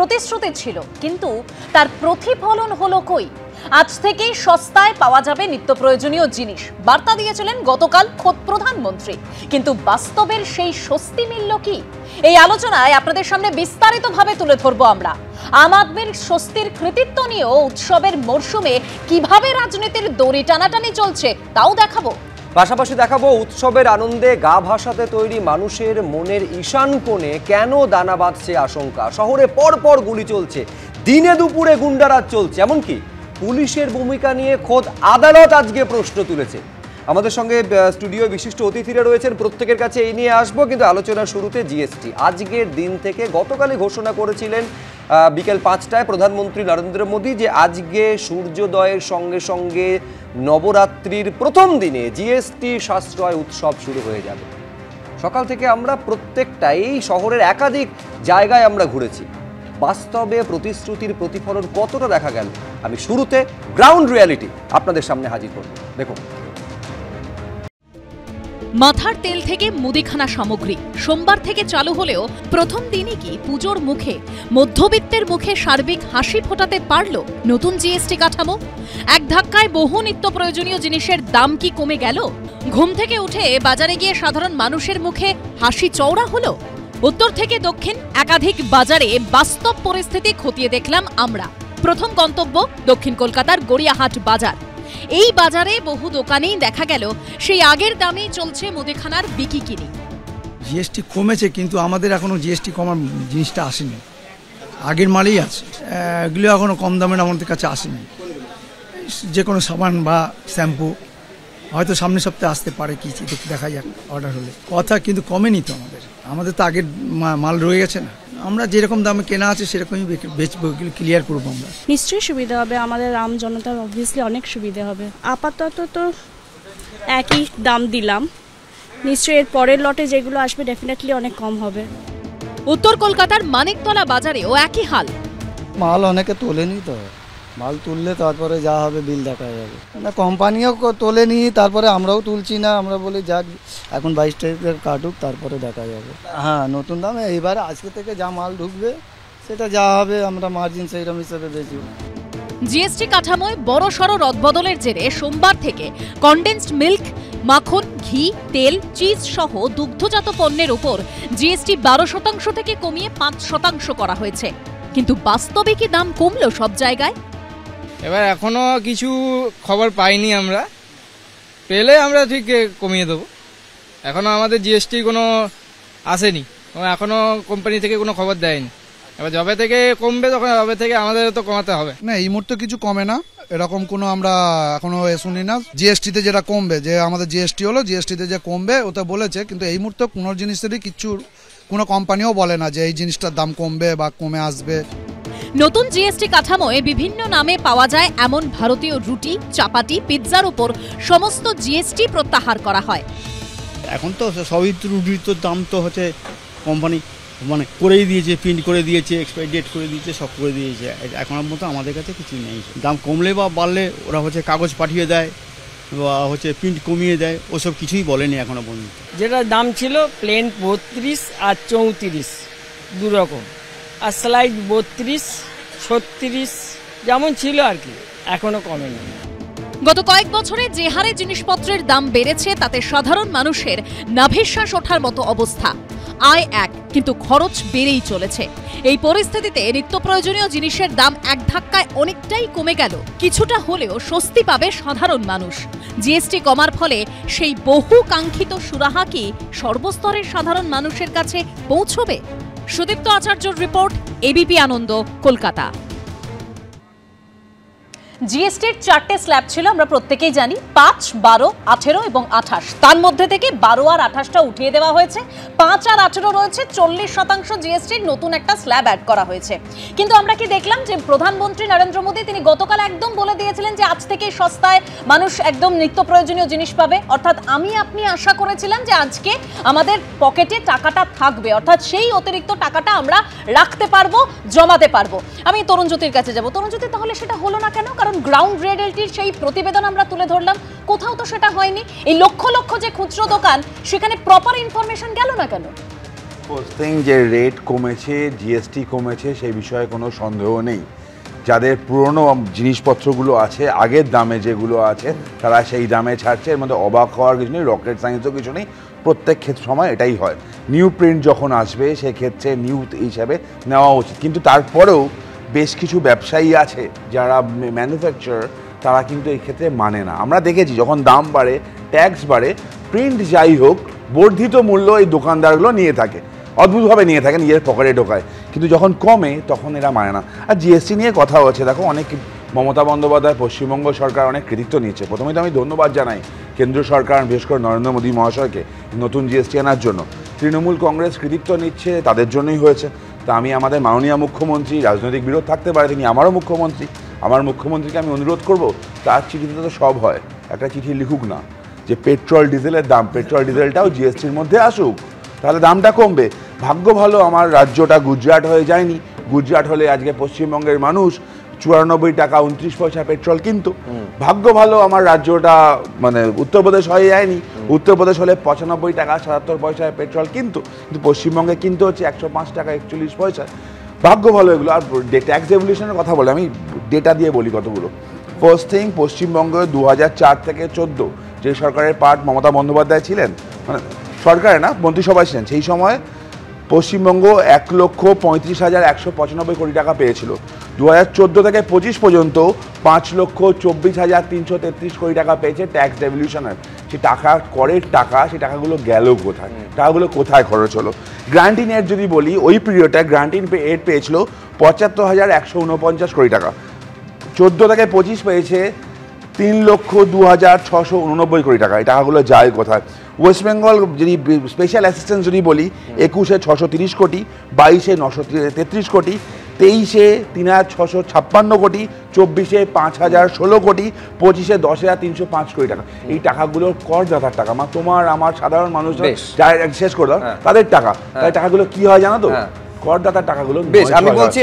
প্রতিশ্রুতি ছিল, কিন্তু তার প্রতিফলন হলো কই? আজ থেকেই সস্তায় পাওয়া যাবে নিত্য প্রয়োজনীয় জিনিস বার্তা দিয়েছিলেন গতকাল খোদ প্রধানমন্ত্রী, কিন্তু বাস্তবের সেই স্বস্তি মিলল কি? এই আলোচনায় আপনাদের সামনে বিস্তারিতভাবে তুলে ধরবো আমরা। আম আদমির স্বস্তির কৃতিত্ব নিয়েও উৎসবের মরশুমে কিভাবে রাজনীতির দড়ি টানাটানি চলছে তাও দেখাবো। পাশাপাশি দেখাবো উৎসবের আনন্দে গা ভাসাতে তৈরি মানুষের মনের ঈশান কোণে কেন দানা বাঁধছে আশঙ্কা। শহরে পরপর গুলি চলছে, দিনে দুপুরে গুন্ডারাজ চলছে, এমনকি পুলিশের ভূমিকা নিয়ে খোদ আদালত আজকে প্রশ্ন তুলেছে। আমাদের সঙ্গে স্টুডিও বিশিষ্ট অতিথিরা রয়েছেন, প্রত্যেকের কাছে এই নিয়ে আসবো। কিন্তু আলোচনার শুরুতে জিএসটি আজকের দিন থেকে গতকালই ঘোষণা করেছিলেন বিকেল 5টায় প্রধানমন্ত্রী নরেন্দ্র মোদী যে আজকে সূর্যোদয়ের সঙ্গে সঙ্গে নবরাত্রির প্রথম দিনে জিএসটি সাশ্রয় উৎসব শুরু হয়ে যাবে। সকাল থেকে আমরা প্রত্যেকটা এই শহরের একাধিক জায়গায় আমরা ঘুরেছি। বাস্তবে প্রতিশ্রুতির প্রতিফলন কতটা দেখা গেল, আমি শুরুতে গ্রাউন্ড রিয়ালিটি আপনাদের সামনে হাজির করব। দেখুন, মাথার তেল থেকে মুদিখানা সামগ্রী সোমবার থেকে চালু হলেও প্রথম দিনই কি পুজোর মুখে মধ্যবিত্তের মুখে সার্বিক হাসি ফোটাতে পারল নতুন জিএসটি কাঠামো? এক ধাক্কায় বহু নিত্য প্রয়োজনীয় জিনিসের দাম কি কমে গেল? ঘুম থেকে উঠে বাজারে গিয়ে সাধারণ মানুষের মুখে হাসি চওড়া হলো? উত্তর থেকে দক্ষিণ একাধিক বাজারে বাস্তব পরিস্থিতি খতিয়ে দেখলাম আমরা। প্রথম গন্তব্য দক্ষিণ কলকাতার গড়িয়াহাট বাজার। এই বাজারে বহু দোকানেই দেখা গেল সেই আগের দামেই চলছে মুদিখানার বিকিকিনি। জিএসটি কমেছে, কিন্তু আমাদের এখনো জিএসটি কমার জিনিসটা আসেনি, আগের মালেই আছে। এগুলো এখনো কম দামের আমাদের কাছে আসেনি। যে কোনো সাবান বা শ্যাম্পু হয়তো সামনের সপ্তাহে আসতে পারে, কি দেখা যাক অর্ডার হলে। কথা কিন্তু কমেনি তো, আমাদের তো আগের মাল রয়ে গেছে না। আমরা যেরকম দামে কেনা আছে সেরকমই বেচবো, ক্লিয়ার করবো আমরা। নিশ্চয়ই সুবিধা হবে, আমাদের আম জনতার অবভিয়াসলি অনেক সুবিধা হবে। আপাতত তো একই দাম দিলাম, নিশ্চয়ই এর পরের লটে যেগুলো আসবে ডেফিনেটলি অনেক কম হবে। উত্তর কলকাতার মানিকতলা বাজারেও একই হাল। মাল অনেকে তোলেনি তো, মাল তুললে তারপরে যা হবে বিল দেখা যাবে না। কোম্পানিও তোলেনি, তারপরে আমরাও তুলছি না। আমরা বলি যাক এখন 22 তারিখের কাটুক, তারপরে দেখা যাবে। হ্যাঁ, নতুন দামে এইবারে আজকে থেকে যা মাল ঢুকবে সেটা যা হবে আমরা মার্জিন সেইরকম হিসেবে বেচব। জিএসটি কাঠামোয় বড়সড় রদবদলের জেরে সোমবার থেকে কনডেন্সড মিল্ক, মাখন, ঘি, তেল, চিজ সহ দুগ্ধজাত পণ্যের উপর জিএসটি 12% থেকে কমিয়ে 5% করা হয়েছে। কিন্তু বাস্তবে কি দাম কমলো সব জায়গায়? এবার এখনো কিছু খবর পাইনি, আমরা পেলে আমরা ঠিক কমিয়ে দেবো। এখনো আমাদের জিএসটি কোনো আসেনি, এখনো কোম্পানি থেকে কোনো খবর দেয়নি। এবার যবে থেকে কমবে তখন যবে থেকে আমাদের তো কমাতে হবে। না, এই মুহূর্তে কিছু কমে না, এরকম কোনো আমরা এখনো শুনি না। জিএসটিতে যেটা কমবে, যে আমাদের জিএসটি হলো, জিএসটিতে যে কমবে ওটা বলেছে, কিন্তু এই মুহূর্তে কোনো জিনিসেরই কিছু কোনো কোম্পানিও বলে না যে এই জিনিসটার দাম কমবে বা কমে আসবে। নতুন জিএসটি কাঠামোয় বিভিন্ন নামে পাওয়া যায় এমন ভারতীয় রুটি, চাপাটি, পিৎজার উপর সমস্ত জিএসটি প্রত্যাহার করা হয়। এখন তো সবই রুটির তো দাম তো হচ্ছে কোম্পানি করেই দিয়েছে, প্রিন্ট করে দিয়েছে, এক্সপায়ারি ডেট করে দিয়েছে, সব করে দিয়েছে। এখনের মতো আমাদের কাছে কিছু নেই। দাম কমলে বা বাড়লে ওরা হচ্ছে কাগজ পাঠিয়ে দেয় বা হচ্ছে প্রিন্ট কমিয়ে দেয়, ওসব কিছুই বলেনি এখনো পর্যন্ত। যেটা দাম ছিল প্লেন 32 আর 34 দু রকম, আর স্লাইড 32, 36 যেমন ছিল আর কি, এখনো কমেনি। গত কয়েক বছরে যে হারে জিনিসপত্রের দাম বেড়েছে তাতে সাধারণ মানুষের নাভিশ্বাস ওঠার মতো অবস্থা। আয় এক, কিন্তু খরচ বেড়েই চলেছে। এই পরিস্থিতিতে নিত্য প্রয়োজনীয় জিনিসের দাম এক ধাক্কায় অনেকটাই কমে গেল। কিছুটা হলেও স্বস্তি পাবে সাধারণ মানুষ। জিএসটি কমার ফলে সেই বহু কাঙ্ক্ষিত সুরাহা কি সর্বস্তরের সাধারণ মানুষের কাছে পৌঁছবে? সুদীপ্ত আচার্যর রিপোর্ট, এবিপি আনন্দ, কলকাতা। জিএসটির 4টে স্ল্যাব ছিল, আমরা প্রত্যেকেই জানি, 5, 12, 18 এবং 28। তার মধ্যে থেকে 12 আর 28টা উঠিয়ে দেওয়া হয়েছে। 5 আর 18 রয়েছে, 40% জিএসটির নতুন একটা স্ল্যাব অ্যাড করা হয়েছে। কিন্তু আমরা কি দেখলাম যে প্রধানমন্ত্রী নরেন্দ্র মোদী তিনি গতকাল একদম বলে দিয়েছিলেন যে আজ থেকে সস্তায় মানুষ একদম নিত্য প্রয়োজনীয় জিনিস পাবে। অর্থাৎ আপনি আশা করেছিলাম যে আজকে আমাদের পকেটে টাকাটা থাকবে, অর্থাৎ সেই অতিরিক্ত টাকাটা আমরা রাখতে পারবো, জমাতে পারবো। আমি তরুণজ্যোতির কাছে যাব। তরুণজ্যোতি, তাহলে সেটা হলো না কেন? কারণ গ্রাউন্ড রিয়েলিটির সেই প্রতিবেদন আমরা তুলে ধরলাম, কোথাও তো সেটা হয়নি। এই লক্ষ লক্ষ যে খুচরো দোকান, সেখানে প্রপার ইনফরমেশন গেল না কেন? ফার্স্ট থিং যে রেট কমেছে, জিএসটি কমেছে, সেই বিষয়ে কোনো সন্দেহ নেই। যাদের পুরনো জিনিসপত্রগুলো আছে, আগের দামে যেগুলো আছে, তারা সেই দামে ছাড়ছে। এর মধ্যে অবাক হওয়ার কিছু নেই, রকেট সায়েন্সও কিছু নেই। প্রত্যেক সময় এটাই হয়। নিউ প্রিন্ট যখন আসবে সেক্ষেত্রে নিউ হিসাবে নেওয়া উচিত। কিন্তু তারপরেও বেশ কিছু ব্যবসায়ী আছে যারা ম্যানুফ্যাকচারার, তারা কিন্তু এই ক্ষেত্রে মানে না। আমরা দেখেছি যখন দাম বাড়ে, ট্যাক্স বাড়ে, প্রিন্ট যাই হোক, বর্ধিত মূল্য এই দোকানদারগুলো নিয়ে থাকে, অদ্ভুতভাবে নিয়ে থাকে, নিজের পকেটে ঢোকায়। কিন্তু যখন কমে তখন এরা মানে না। আর জিএসটি নিয়ে কথা হচ্ছে, দেখো অনেক মমতা বন্দ্যোপাধ্যায়, পশ্চিমবঙ্গ সরকার অনেক কৃতিত্ব নিচ্ছে। প্রথমে তো আমি ধন্যবাদ জানাই কেন্দ্র সরকার, বিশেষ করে নরেন্দ্র মোদী মহাশয়কে নতুন জিএসটি আনার জন্য। তৃণমূল কংগ্রেস কৃতিত্ব নিচ্ছে, তাদের জন্যই হয়েছে। তা আমি আমাদের মাননীয় মুখ্যমন্ত্রী, রাজনৈতিক বিরোধ থাকতে পারে, তিনি আমারও মুখ্যমন্ত্রী, আমার মুখ্যমন্ত্রীকে আমি অনুরোধ করব, তার চিঠিতে তো সব হয়, একটা চিঠি লিখুক না যে পেট্রোল ডিজেলের দাম, পেট্রোল ডিজেলটাও জিএসটির মধ্যে আসুক, তাহলে দামটা কমবে। ভাগ্য ভালো আমার রাজ্যটা গুজরাট হয়ে যায়নি। গুজরাট হলে আজকে পশ্চিমবঙ্গের মানুষ 94 টাকা 29 পয়সা পেট্রোল কিন্তু। ভাগ্য ভালো আমার রাজ্যটা মানে উত্তরপ্রদেশ হয়ে যায়নি। উত্তরপ্রদেশ হলে 95 টাকা 77 পয়সায় পেট্রোল কিন্তু পশ্চিমবঙ্গে কিন্তু হচ্ছে 105 টাকা 41 পয়সা। ভাগ্য ভালো এগুলো। আর ট্যাক্স রেভলিউশনের কথা বলে আমি ডেটা দিয়ে বলি কতগুলো। ফার্স্ট থিং, পশ্চিমবঙ্গে 2004 থেকে 14 যে সরকারের পার্ট মমতা বন্দ্যোপাধ্যায় ছিলেন, মানে সরকারে না, মন্ত্রিসভায় ছিলেন, সেই সময় পশ্চিমবঙ্গ 1,35,195 কোটি টাকা পেয়েছিল। 2014 থেকে 25 পর্যন্ত 5,24,333 কোটি টাকা পেয়েছে ট্যাক্স রেভলিউশনের। সে টাকা, করের টাকা, সেই টাকাগুলো গেল কোথায়? টাকাগুলো কোথায় খরচ হলো? গ্রান্টিন এড যদি বলি, ওই পিরিয়ডে গ্রান্টিন এড পেয়েছিল 75,149 কোটি টাকা। 14 থেকে 25 পেয়েছে 3,02,689 কোটি টাকা। এই টাকাগুলো যায় কোথায়? ওয়েস্ট বেঙ্গল যদি স্পেশাল অ্যাসিস্ট্যান্স যদি বলি, 21-এ 630 কোটি, 22-এ 933 কোটি, 23-এ 3,656 কোটি, 24-এ 5,016 কোটি, 25-এ 10,305 কোটি টাকা। এই টাকাগুলোর করদাতার টাকা, তোমার আমার সাধারণ মানুষ যারা শেষ করে দাও তাদের টাকা। তাই টাকাগুলো কি হয় জানো তো? করদাতার টাকাগুলো। বেশ, আমি বলছি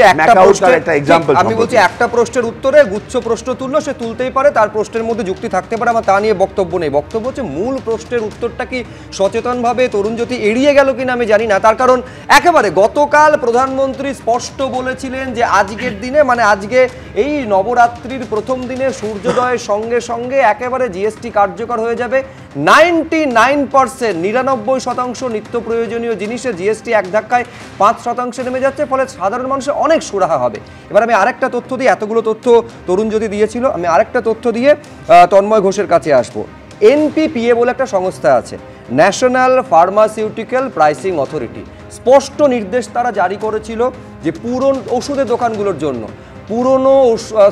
একটা প্রশ্নের উত্তরে গুচ্ছ প্রশ্ন তুললো, সে তুলতেই পারে, তার প্রশ্নের মধ্যে যুক্তি থাকতে পারে, আমার তা নিয়ে বক্তব্য নেই। বক্তব্য হচ্ছে মূল প্রশ্নের উত্তরটা কি সচেতনভাবে তরুণজ্যোতি এড়িয়ে গেল কিনা আমি জানি না। তার কারণ একেবারে গতকাল প্রধানমন্ত্রী স্পষ্ট বলেছিলেন যে আজকের দিনে, মানে আজকে এই নবরাত্রির প্রথম দিনে সূর্যোদয়ের সঙ্গে সঙ্গে একেবারে জিএসটি কার্যকর হয়ে যাবে। 99%, 99% নিত্য প্রয়োজনীয় জিনিসের জিএসটি এক ধাক্কায় 5% নেমে যাচ্ছে, ফলে সাধারণ মানুষের অনেক সুরাহা হবে। এবার আমি আরেকটা তথ্য দিই, এতগুলো তথ্য তরুণজ্যোতি দিয়েছিল, আমি আরেকটা তথ্য দিয়ে তন্ময় ঘোষের কাছে আসবো। এনপিপিএ বলে একটা সংস্থা আছে, ন্যাশনাল ফার্মাসিউটিক্যাল প্রাইসিং অথরিটি, স্পষ্ট নির্দেশ তারা জারি করেছিল যে পুরনো ওষুধের দোকানগুলোর জন্য পুরনো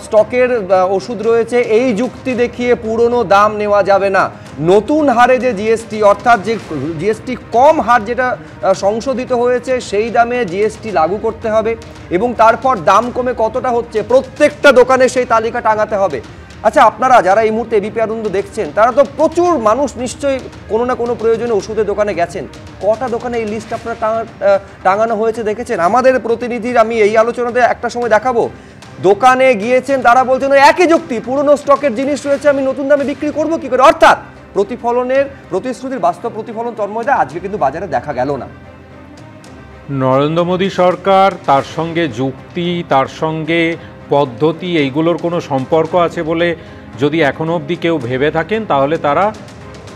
স্টকের ওষুধ রয়েছে, এই যুক্তি দেখিয়ে পুরনো দাম নেওয়া যাবে না। নতুন হারে যে জিএসটি, অর্থাৎ যে জিএসটি কম হার যেটা সংশোধিত হয়েছে, সেই দামে জিএসটি লাগু করতে হবে এবং তারপর দাম কমে কতটা হচ্ছে প্রত্যেকটা দোকানে সেই তালিকা টাঙাতে হবে। আচ্ছা, আপনারা যারা এই মুহূর্তে এবিপি আনন্দ দেখছেন, তারা তো প্রচুর মানুষ নিশ্চয়ই কোনো না কোনো প্রয়োজনে ওষুধের দোকানে গেছেন। কটা দোকানে এই লিস্ট আপনারা টাঙানো হয়েছে দেখেছেন? আমাদের প্রতিনিধির আমি এই আলোচনাতে একটা সময় দেখাবো, দোকানে গিয়েছেন, তারা বলছেন একই যুক্তি, পুরনো স্টকের জিনিস রয়েছে, আমি নতুন দামে বিক্রি করবো কি করে? অর্থাৎ প্রতিফলনের, প্রতিশ্রুতির বাস্তব প্রতিফলন তন্ময়দা আজকে কিন্তু বাজারে দেখা গেল না। নরেন্দ্র মোদী সরকার, তার সঙ্গে যুক্তি, তার সঙ্গে পদ্ধতি, এইগুলোর কোনো সম্পর্ক আছে বলে যদি এখনো অবধি কেউ ভেবে থাকেন, তাহলে তারা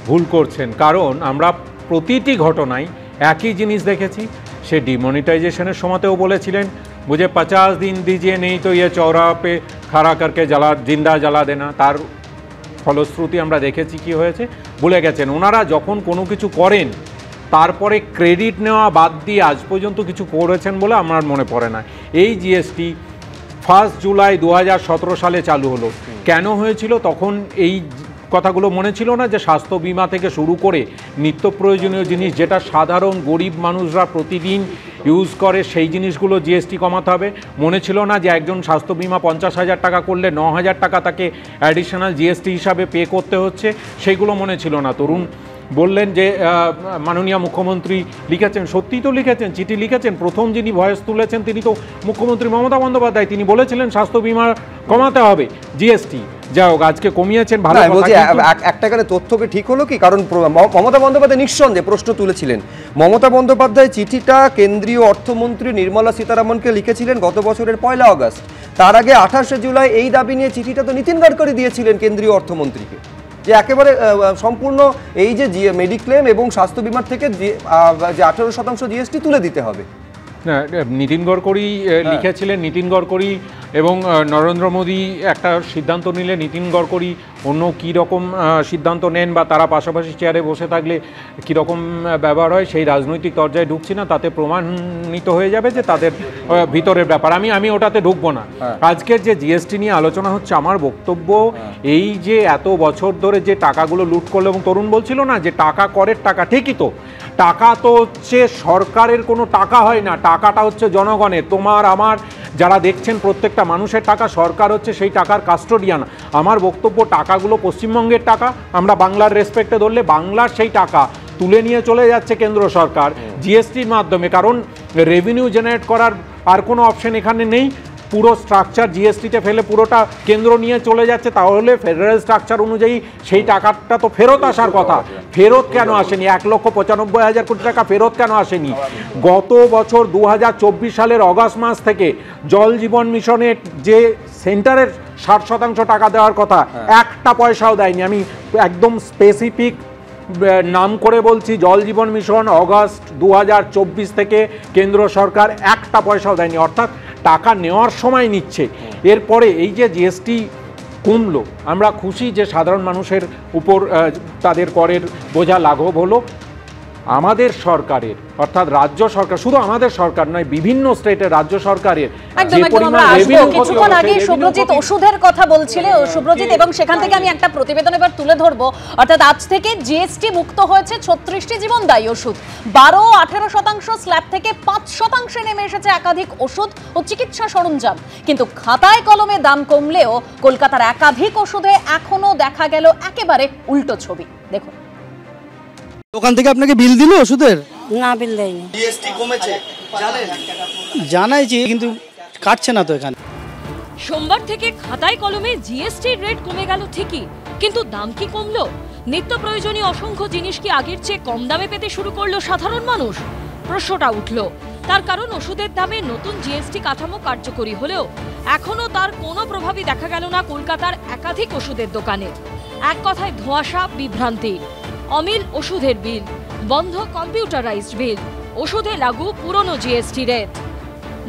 ভুল করছেন। কারণ আমরা প্রতিটি ঘটনায় একই জিনিস দেখেছি। সে ডিমনিটাইজেশনের সময়তেও বলেছিলেন, मुझे 50 दिन दीजिए नहीं तो ये चौराहा पे खड़ा करके जिंदा जला देना। তার ফলশ্রুতি আমরা দেখেছি কি হয়েছে, ভুলে গেছেন। ওনারা যখন কোনো কিছু করেন তারপরে ক্রেডিট নেওয়া বাদ দিয়ে আজ পর্যন্ত কিছু করেছেন বলে আমার মনে পড়ে না। এই জিএসটি 1 জুলাই 2017 সালে চালু হলো। কেন হয়েছিল? তখন এই কথাগুলো মনে ছিল না যে স্বাস্থ্য বিমা থেকে শুরু করে নিত্য প্রয়োজনীয় জিনিস যেটা সাধারণ গরিব মানুষরা প্রতিদিন ইউজ করে, সেই জিনিসগুলো জিএসটি কমাতে হবে। মনে ছিল না যে একজন স্বাস্থ্য বিমা 50,000 টাকা করলে 9,000 টাকা তাকে অ্যাডিশনাল জিএসটি হিসাবে পে করতে হচ্ছে, সেইগুলো মনে ছিল না। তরুণ বললেন যে মাননীয় মুখ্যমন্ত্রী লিখেছেন, সত্যিই তো লিখেছেন, চিঠি লিখেছেন। প্রথম যিনি ভয়েস তুলেছেন তিনি তো মুখ্যমন্ত্রী মমতা বন্দ্যোপাধ্যায়। তিনি বলেছিলেন স্বাস্থ্য বিমা কমাতে হবে, জিএসটি। যাই হোক, আজকে কমিয়েছেন, ভালো কথা। বলছি একটা এখানে তথ্যকে ঠিক হলো কি, কারণ মমতা বন্দ্যোপাধ্যায় নিঃসন্দেহে প্রশ্ন তুলেছিলেন। মমতা বন্দ্যোপাধ্যায় চিঠিটা কেন্দ্রীয় অর্থমন্ত্রী নির্মলা সীতারামনকে লিখেছিলেন গত বছরের 1 আগস্ট। তার আগে 28 জুলাই এই দাবি নিয়ে চিঠিটা তো নীতিন গডকরি দিয়েছিলেন কেন্দ্রীয় অর্থমন্ত্রীকে, যে একেবারে সম্পূর্ণ এই যে মেডিক্লেম এবং স্বাস্থ্য বিমার থেকে যে 18% জিএসটি তুলে দিতে হবে। নীতিন গডকরি লিখেছিলেন। নীতিন গডকরি এবং নরেন্দ্র মোদী একটা সিদ্ধান্ত নিলে নীতিন গডকরি অন্য কী রকম সিদ্ধান্ত নেন বা তারা পাশাপাশি চেয়ারে বসে থাকলে কীরকম ব্যবহার হয় সেই রাজনৈতিক পর্যায়ে ঢুকছি না, তাতে প্রমাণিত হয়ে যাবে যে তাদের ভিতরের ব্যাপার। আমি ওটাতে ঢুকবো না। আজকের যে জিএসটি নিয়ে আলোচনা হচ্ছে, আমার বক্তব্য এই যে এত বছর ধরে যে টাকাগুলো লুট করলো, এবং তরুণ বলছিল না যে টাকা করের টাকা, ঠিকই তো, টাকা তো হচ্ছে সরকারের কোনো টাকা হয় না, টাকাটা হচ্ছে জনগণের, তোমার আমার যারা দেখছেন প্রত্যেকটা মানুষের টাকা। সরকার হচ্ছে সেই টাকার কাস্টোডিয়ান। আমার বক্তব্য, টাকাগুলো পশ্চিমবঙ্গের টাকা, আমরা বাংলার রেসপেক্টে ধরলে বাংলার সেই টাকা তুলে নিয়ে চলে যাচ্ছে কেন্দ্র সরকার জিএসটির মাধ্যমে, কারণ রেভিনিউ জেনারেট করার আর কোনো অপশন এখানে নেই। পুরো স্ট্রাকচার জিএসটিতে ফেলে পুরোটা কেন্দ্র নিয়ে চলে যাচ্ছে। তাহলে ফেডারেল স্ট্রাকচার অনুযায়ী সেই টাকাটা তো ফেরত আসার কথা, ফেরত কেন আসেনি? 1,95,000 কোটি টাকা ফেরত কেন আসেনি? গত বছর 2024 সালের অগাস্ট মাস থেকে জল জীবন মিশনের যে সেন্টারের 60% টাকা দেওয়ার কথা, একটা পয়সাও দেয়নি। আমি একদম স্পেসিফিক নাম করে বলছি, জল জীবন মিশন অগাস্ট 2024 থেকে কেন্দ্র সরকার একটা পয়সাও দেয়নি, অর্থাৎ টাকা নেওয়ার সময় নিচ্ছে। এরপরে এই যে জিএসটি কমলো, আমরা খুশি যে সাধারণ মানুষের উপর তাদের করের বোঝা লাঘব হলো। আমাদের সরকারের, অর্থাৎ রাজ্য সরকার, শুধু আমাদের সরকার নয়, বিভিন্ন স্টেটের রাজ্য সরকারের যে পরিমাণ রেভিনিউ, কিছুক্ষণ আগে সুব্রজিৎ ওষুধের কথা বলছিলে সুব্রজিৎ, এবং সেখান থেকে আমি একটা প্রতিবেদন এবার তুলে ধরবো। অর্থাৎ আজ থেকে জিএসটি মুক্ত হয়েছে 36টি জীবনদায়ী ওষুধ। 12-18% স্ল্যাব থেকে 5% নেমে এসেছে একাধিক ওষুধ ও চিকিৎসা সরঞ্জাম। কিন্তু খাতায় কলমে দাম কমলেও কলকাতার একাধিক ওষুধে এখনো দেখা গেল একেবারে উল্টো ছবি। দেখুন, দোকান থেকে আপনাকে বিল দিল ওষুধের? না, বিল দেয়নি। জিএসটি কমেছে জানেন? জানাইছি, কিন্তু কাটছে না তো এখানে। সোমবার থেকে খাতায় কলমে জিএসটির রেট কমে গেল ঠিকই, কিন্তু দাম কি কমলো? নিত্য প্রয়োজনীয় অসংখ্য জিনিস কি আগের চেয়ে কম দামে পেতে শুরু করলো সাধারণ মানুষ? প্রশ্নটা উঠল। তার কারণ ওষুধের দামে নতুন জিএসটি কাঠামো কার্যকরী হলেও এখনো তার কোনো প্রভাবই দেখা গেল না কলকাতার একাধিক ওষুধের দোকানে। এক কথায় ধোঁয়াশা, বিভ্রান্তি। অমিল ওষুধের বিল, বন্ধ কম্পিউটারাইজড বিল, ওষুধে লাগু পুরনো জিএসটি রেট।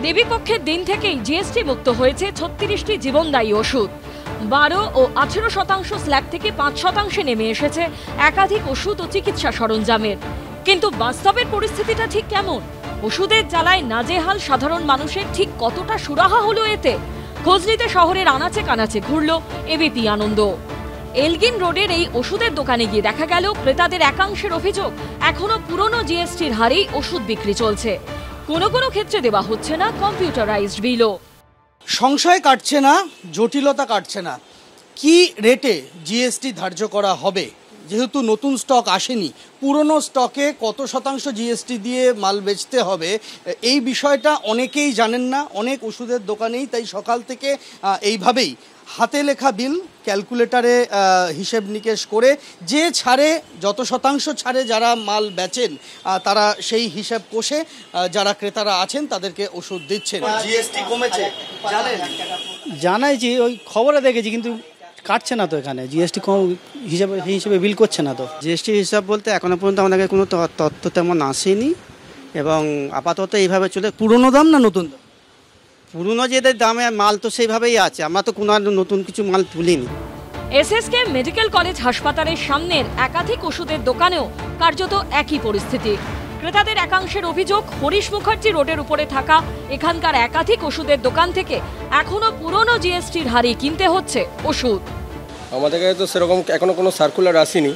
দেবীপক্ষের দিন থেকেই জিএসটি মুক্ত হয়েছে 36টি জীবনদায়ী ওষুধ। 12 ও 18% স্ল্যাব থেকে 5% নেমে এসেছে একাধিক ওষুধ ও চিকিৎসা সরঞ্জামের। কিন্তু বাস্তবের পরিস্থিতিটা ঠিক কেমন? ওষুধের জ্বালায় নাজেহাল সাধারণ মানুষের ঠিক কতটা সুরাহা হলো এতে? খোঁজ নিতে শহরের আনাচে কানাচে ঘুরল এবিপি আনন্দ। এলগিন রোডের এই ওষুধের দোকানে গিয়ে দেখা গেল ক্রেতাদের একাংশের অভিযোগ এখনো পুরনো জিএসটির হারেই ওষুধ বিক্রি চলছে। কোনো কোনো ক্ষেত্রে দেওয়া হচ্ছে না কম্পিউটারাইজড বিলও। সংশয় কাটছে না, জটিলতা কাটছে না। কি রেটে জিএসটি ধার্য করা হবে? যেহেতু নতুন স্টক আসেনি, পুরনো স্টকে কত শতাংশ জিএসটি দিয়ে মাল বেচতে হবে, এই বিষয়টা অনেকেই জানেন না, অনেক ওষুধের দোকানেই। তাই সকাল থেকে এইভাবেই হাতে লেখা বিল ক্যালকুলেটারে হিসেব নিকেশ করে যে ছাড়ে, যত শতাংশ ছাড়ে যারা মাল বেচেন তারা সেই হিসাব কষে যারা ক্রেতারা আছেন তাদেরকে ওষুধ দিচ্ছেন। জিএসটি কমেছে জানেন? জানাইছি, ওই খবরে দেখেছি, কিন্তু কাটছে না তো এখানে। জিএসটি কম হিসেবে বিল করছে না তো। জিএসটি হিসাব বলতে এখনো পর্যন্ত আমাদের কোনো তথ্য তেমন আসেনি, এবং আপাতত এইভাবে চলে। পুরনো দাম না নতুন দাম? পুরনো যে দামে মাল তো সেইভাবেই আছে, আমরা তো কোনো নতুন কিছু মাল তুলিনি। এসএসকে মেডিকেল কলেজ হাসপাতালের সামনের একাধিক ওষুধের দোকানেও কার্যত একই পরিস্থিতি। ক্রেতাদের একাংশের অভিযোগ, হরিশ মুখার্জি রোডের উপরে থাকা এখানকার একাধিক ওষুধের দোকান থেকে এখনো পুরনো জিএসটির হারেই কিনতে হচ্ছে ওষুধ। আমাদের কাছে তো সেরকম এখনো কোনো সার্কুলার আসেনি।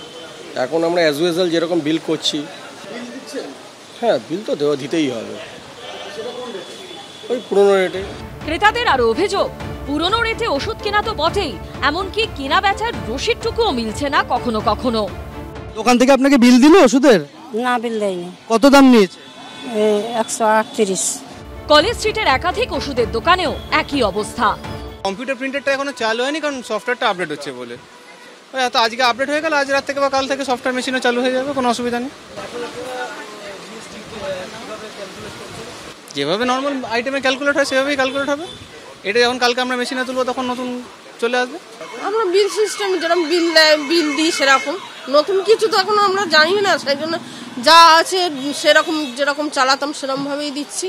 এখন আমরা অ্যাজ ইউজুয়াল যেরকম বিল করছি। হ্যাঁ, বিল তো দিতেই হবে, ওই পুরনো রেটে। ক্রেতাদের আরো অভিযোগ, পুরনো রেটে ওষুধ কেনা তো বটেই, এমনকি কেনা বেচার রসিদটুকুও মিলছে না কখনো কখনো। দোকান থেকে আপনাকে বিল দিল ওষুধের? না, বিল দেয়নি। কত দাম নিয়েছে? 138। কলেজ স্ট্রিটের একাধিক ওষুধের দোকানেও একই অবস্থা। কম্পিউটার প্রিন্টারটা এখনো চালু হয়নি, কারণ সফটওয়্যারটা আপডেট হচ্ছে বলে। তো আজকে আপডেট হয়ে গেল, আজ রাত থেকে বা কাল থেকে সফটওয়্যার মেশিনও চালু হয়ে যাবে, কোনো অসুবিধা নেই। যেভাবে নর্মাল আইটেমে ক্যালকুলেট হয় সেভাবেই ক্যালকুলেট হবে। এটা যখন কালকে আমরা মেশিনে তুলবো তখন নতুন চলে আসবে। আমরা বিল সিস্টেম যেরকম বিল দেয়, বিল দিই সেরকম। নতুন কিছু তো এখন আমরা জানি না, সেই জন্য যা আছে সেরকম যেরকম চালাতাম সেরকমভাবেই দিচ্ছি।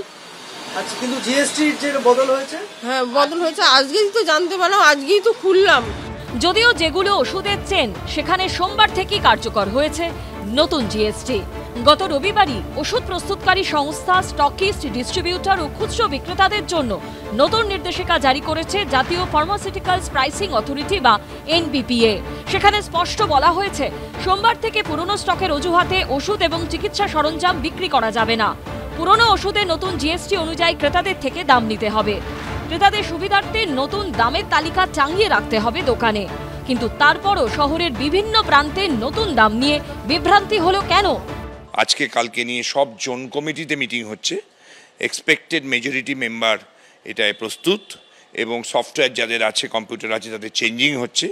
আচ্ছা, কিন্তু জিএসটির যে বদল হয়েছে? হ্যাঁ, বদল হয়েছে, আজকেই তো জানতে পারলাম, আজকেই তো খুললাম। যদিও যেগুলো ওষুধের চেন সেখানে সোমবার থেকেই কার্যকর হয়েছে নতুন জিএসটি। গত রবিবারই ওষুধ প্রস্তুতকারী সংস্থা, স্টকিস্ট, ডিস্ট্রিবিউটর ও খুচরো বিক্রেতাদের জন্য নতুন নির্দেশিকা জারি করেছে জাতীয় ফার্মাসিউটিক্যালস প্রাইসিং অথরিটি বা এনপিপিএ। সেখানে স্পষ্ট বলা হয়েছে, সোমবার থেকে পুরনো স্টকের অজুহাতে ওষুধ এবং চিকিৎসা সরঞ্জাম বিক্রি করা যাবে না। পুরনো ওষুধে নতুন জিএসটি অনুযায়ী ক্রেতাদের থেকে দাম নিতে হবে। ক্রেতাদের সুবিধার্থে নতুন দামের তালিকা টাঙিয়ে রাখতে হবে দোকানে। কিন্তু তারপরও শহরের বিভিন্ন প্রান্তে নতুন দাম নিয়ে বিভ্রান্তি হলো কেন? আজকে কালকে নিয়ে সব জোন কমিটিতে মিটিং হচ্ছে। এক্সপেক্টেড মেজরিটি মেম্বার এটায় প্রস্তুত, এবং সফটওয়্যার যাদের আছে, কম্পিউটার আছে, তাদের চেঞ্জিং হচ্ছে।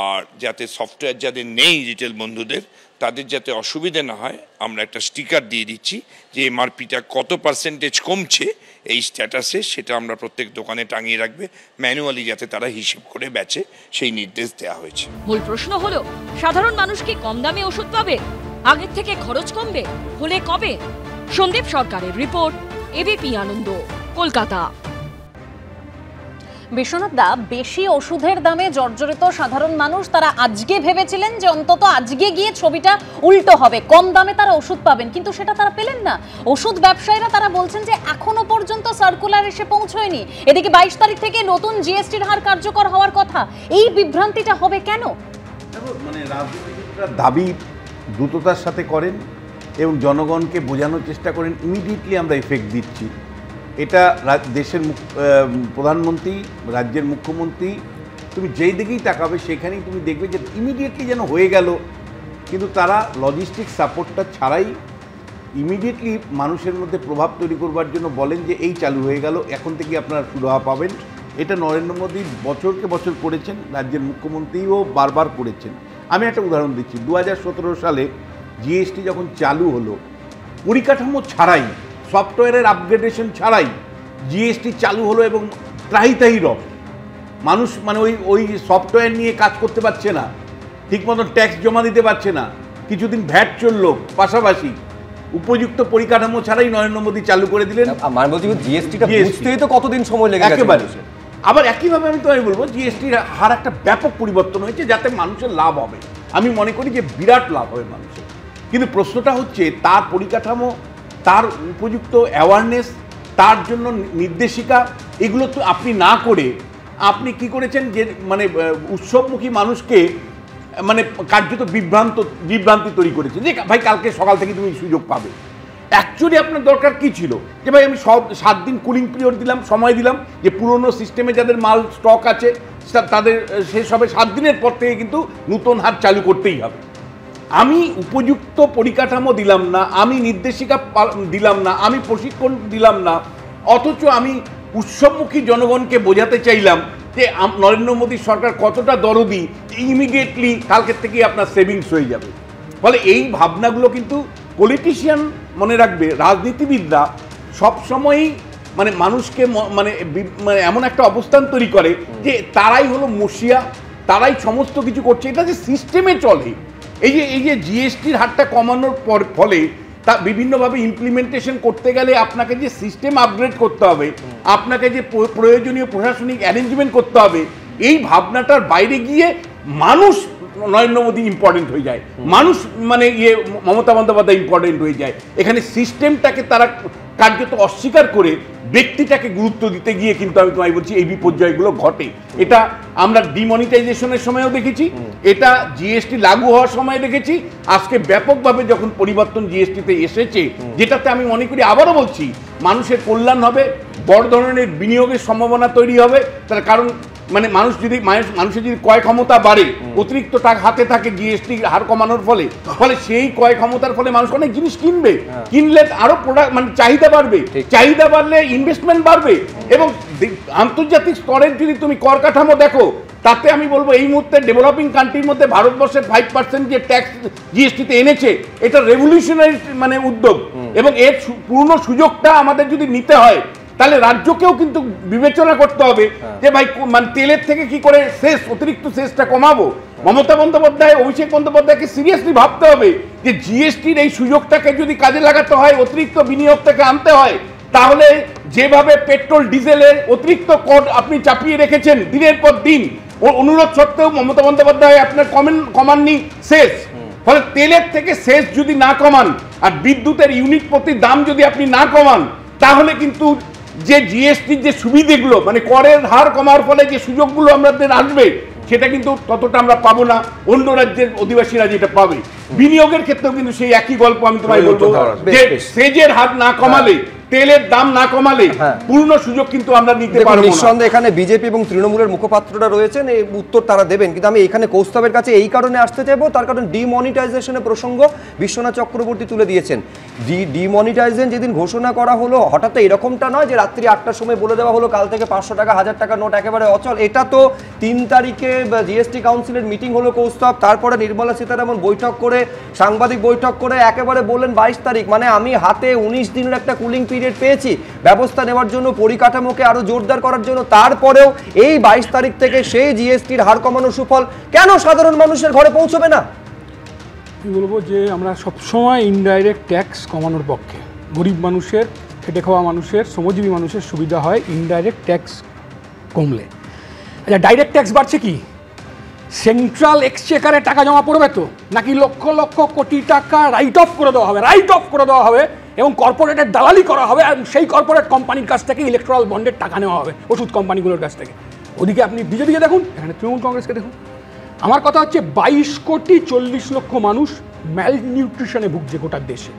আর যাতে সফটওয়্যার যাদের নেই রিটেল বন্ধুদের, তাদের যাতে অসুবিধে না হয়, আমরা একটা স্টিকার দিয়ে দিচ্ছি যে এমআরপিটা কত পার্সেন্টেজ কমছে এই স্ট্যাটাসে, সেটা আমরা প্রত্যেক দোকানে টাঙিয়ে রাখবে, ম্যানুয়ালি যাতে তারা হিসেব করে বেচে, সেই নির্দেশ দেওয়া হয়েছে। মূল প্রশ্ন হলো, সাধারণ মানুষ কি কম দামে ওষুধ পাবে? আগের থেকে খরচ কমবে? হলে কবে? সন্দীপ সরকারের রিপোর্ট, এবিপি আনন্দ, কলকাতা। বিশ্বনাথ দা, বেশি ওষুধের দামে জর্জরিত সাধারণ মানুষ তারা আজকে ভেবেছিলেন যে অন্তত আজকে গিয়ে ছবিটা উল্টো হবে, কম দামে তারা ওষুধ পাবেন, কিন্তু সেটা তারা পেলেন না। ওষুধ ব্যবসায়ীরা তারা বলছেন যে এখনো পর্যন্ত সার্কুলার এসে পৌঁছয়নি। এদিকে 22 তারিখ থেকে নতুন জিএসটির হার কার্যকর হওয়ার কথা। এই বিভ্রান্তিটা হবে কেন? মানে রাজনীতিবিদরা দাবি দ্রুততার সাথে করেন এবং জনগণকে বোঝানোর চেষ্টা করেন ইমিডিয়েটলি আমরা এফেক্ট দিচ্ছি। এটা দেশের প্রধানমন্ত্রী, রাজ্যের মুখ্যমন্ত্রী, তুমি যেই দিকেই তাকাবে সেখানেই তুমি দেখবে যে ইমিডিয়েটলি যেন হয়ে গেল, কিন্তু তারা লজিস্টিক সাপোর্টটা ছাড়াই ইমিডিয়েটলি মানুষের মধ্যে প্রভাব তৈরি করবার জন্য বলেন যে এই চালু হয়ে গেল, এখন থেকে আপনারা সুরাহা পাবেন। এটা নরেন্দ্র মোদী বছরকে বছর করেছেন, রাজ্যের মুখ্যমন্ত্রীও বারবার করেছেন। আমি একটা উদাহরণ দিচ্ছি, 2017 সালে জিএসটি যখন চালু হলো, পরিকাঠামো ছাড়াই, সফটওয়্যারের আপগ্রেডেশন ছাড়াই জিএসটি চালু হলো এবং ত্রাহি রব মানুষ মানে ওই সফটওয়্যার নিয়ে কাজ করতে পারছে না, ঠিক মতন ট্যাক্স জমা দিতে পারছে না, কিছুদিন ভ্যাট চললো, পাশাপাশি উপযুক্ত পরিকাঠামো ছাড়াই নরেন্দ্র মোদী চালু করে দিলেন। জিএসটিটা বুঝতেই তো কতদিন সময় লেগে গেছে একেবারে। আবার একইভাবে আমি তোমায় বলবো, জিএসটির হার একটা ব্যাপক পরিবর্তন হয়েছে যাতে মানুষের লাভ হবে। আমি মনে করি যে বিরাট লাভ হবে মানুষের, কিন্তু প্রশ্নটা হচ্ছে তার পরিকাঠামো, তার উপযুক্ত অ্যাওয়ারনেস, তার জন্য নির্দেশিকা, এগুলো তো আপনি না করে আপনি কি করেছেন যে মানে উৎসবমুখী মানুষকে মানে কার্যত বিভ্রান্তি তৈরি করেছেন যে ভাই কালকে সকাল থেকে তুমি সুযোগ পাবে। অ্যাকচুয়ালি আপনার দরকার কি ছিল যে ভাই আমি 7 দিন কুলিং পিরিয়ড দিলাম, সময় দিলাম, যে পুরনো সিস্টেমে যাদের মাল স্টক আছে তাদের শেষ হবে, 7 দিনের পর থেকে কিন্তু নতুন হার চালু করতেই হবে। আমি উপযুক্ত পরিকাঠামো দিলাম না, আমি নির্দেশিকা দিলাম না, আমি প্রশিক্ষণ দিলাম না, অথচ আমি উৎসবমুখী জনগণকে বোঝাতে চাইলাম যে নরেন্দ্র মোদী সরকার কতটা দরদি, ইমিডিয়েটলি কালকের থেকেই আপনার সেভিংস হয়ে যাবে। ফলে এই ভাবনাগুলো কিন্তু পলিটিশিয়ান মনে রাখবে, রাজনীতিবিদরা সবসময়ই মানে মানুষকে মানে এমন একটা অবস্থান তৈরি করে যে তারাই হলো মসিয়া, তারাই সমস্ত কিছু করছে। এটা যে সিস্টেমে চলে, এই যে জিএসটির হারটা কমানোর ফলে তা বিভিন্নভাবে ইমপ্লিমেন্টেশন করতে গেলে আপনাকে যে সিস্টেম আপগ্রেড করতে হবে, আপনাকে যে প্রয়োজনীয় প্রশাসনিক অ্যারেঞ্জমেন্ট করতে হবে, এই ভাবনাটার বাইরে গিয়ে মানুষ নরেন্দ্র মোদী ইম্পর্টেন্ট হয়ে যায়, মানুষ মানে মমতা বন্দ্যোপাধ্যায় ইম্পর্টেন্ট হয়ে যায়। এখানে সিস্টেমটাকে তারা কার্যত অস্বীকার করে ব্যক্তিটাকে গুরুত্ব দিতে গিয়ে কিন্তু আমি তোমায় বলছি এই বিপর্যয়গুলো ঘটে। এটা আমরা ডিমনিটাইজেশনের সময়ও দেখেছি, এটা জিএসটি লাগু হওয়ার সময় দেখেছি, আজকে ব্যাপকভাবে যখন পরিবর্তন জিএসটিতে এসেছে, যেটাতে আমি মনে করি আবারও বলছি মানুষের কল্যাণ হবে, বড় ধরনের বিনিয়োগের সম্ভাবনা তৈরি হবে। তার কারণ মানে মানুষের যদি ক্রয় ক্ষমতা বাড়ে, অতিরিক্ত টাকা হাতে থাকে জিএসটি হার কমানোর ফলে সেই ক্রয় ক্ষমতার ফলে মানুষ অনেক জিনিস কিনবে, কিনলে আরো প্রোডাক্ট মানে চাহিদা বাড়বে, চাহিদা বাড়লে ইনভেস্টমেন্ট বাড়বে। এবং আন্তর্জাতিক স্তরের যদি তুমি কর কাঠামো দেখো, তাতে আমি বলবো এই মুহূর্তে ডেভেলপিং কান্ট্রির মধ্যে ভারতবর্ষের 5% যে ট্যাক্স জিএসটিতে এনেছে, এটা রেভলিউশনারি মানে উদ্যোগ। এবং এর পূর্ণ সুযোগটা আমাদের যদি নিতে হয়, তাহলে রাজ্যকেও কিন্তু বিবেচনা করতে হবে যে ভাই মানে তেলের থেকে কি করে অতিরিক্ত সেসটা কমাবো। মমতা বন্দ্যোপাধ্যায়, অভিষেক বন্দ্যোপাধ্যায়কে সিরিয়াসলি ভাবতে হবে যে জিএসটির এই সুযোগটাকে যদি কাজে লাগাতে হয়, অতিরিক্ত বিনিয়োগ থেকে আনতে হয়, তাহলে যেভাবে পেট্রোল ডিজেলের অতিরিক্ত কর আপনি চাপিয়ে রেখেছেন দিনের পর দিন, অনুরোধ সত্ত্বেও মমতা বন্দ্যোপাধ্যায় আপনার কমাননি সেস, ফলে তেলের থেকে সেস যদি না কমান আর বিদ্যুতের ইউনিট প্রতি দাম যদি আপনি না কমান, তাহলে কিন্তু যে জিএসটির যে সুবিধাগুলো মানে করের হার কমার ফলে যে সুযোগগুলো আমাদের আসবে, সেটা কিন্তু ততটা আমরা পাবো না। অন্য রাজ্যের অধিবাসীরা যেটা পাবে। বিনিয়োগের ক্ষেত্রেও কিন্তু সেই একই গল্প আমি তোমায় বলবো যে সেজের হার না কমালে, তেলের দাম না কমালে পূর্ণ সুযোগ কিন্তু আমরা নিতে পারবো না। নিঃসন্দেহে এখানে বিজেপি এবং তৃণমূলের মুখপাত্ররা রয়েছেন, এই উত্তর তারা দেবেন। কিন্তু আমি এখানে কৌস্তবের কাছে এই কারণে আসতে চাইবো, তার কারণ ডিমনিটাইজেশনের প্রসঙ্গ বিশ্বনাথ চক্রবর্তী তুলে দিয়েছেন। ডিমনিটাইজেশন যেদিন ঘোষণা করা হলো, হঠাৎ এরকমটা নয় যে রাত্রি 8টার সময় বলে দেওয়া হলো কাল থেকে 500 টাকা 1000 টাকা নোট একেবারে অচল। এটা তো 3 তারিখে জিএসটি কাউন্সিলের মিটিং হলো কৌস্তব, তারপরে নির্মলা সীতারামন বৈঠক করে, সাংবাদিক বৈঠক করে একেবারে বললেন 22 তারিখ, মানে আমি হাতে 19 দিনের একটা কুলিং পিরিয়ড পেয়েছি ব্যবস্থা নেওয়ার জন্য, পরিকাঠামোকে আরো জোরদার করার জন্য। তারপরেও এই 22 তারিখ থেকে সেই জিএসটির হার কমানোর সুফল কেন সাধারণ মানুষের ঘরে পৌঁছবে না? আমি বলবো যে আমরা সবসময় ইনডাইরেক্ট ট্যাক্স কমানোর পক্ষে। গরিব মানুষের, খেটে খাওয়া মানুষের, শ্রমজীবী মানুষের সুবিধা হয় ইনডাইরেক্ট ট্যাক্স কমলে। আচ্ছা, ডাইরেক্ট ট্যাক্স বাড়ছে কি? সেন্ট্রাল এক্সচেকারে টাকা জমা পড়বে তো, নাকি লক্ষ লক্ষ কোটি টাকা রাইট অফ করে দেওয়া হবে এবং কর্পোরেটের দালালি করা হবে, আর সেই কর্পোরেট কোম্পানির কাছ থেকে ইলেকট্রাল বন্ডের টাকা নেওয়া হবে ওষুধ কোম্পানিগুলোর কাছ থেকে। ওদিকে আপনি বিজেপিকে দেখুন, এখানে তৃণমূল কংগ্রেসকে দেখুন। আমার কথা হচ্ছে 22,40,00,000 মানুষ ম্যাল নিউট্রিশনে ভুগছে গোটা দেশে।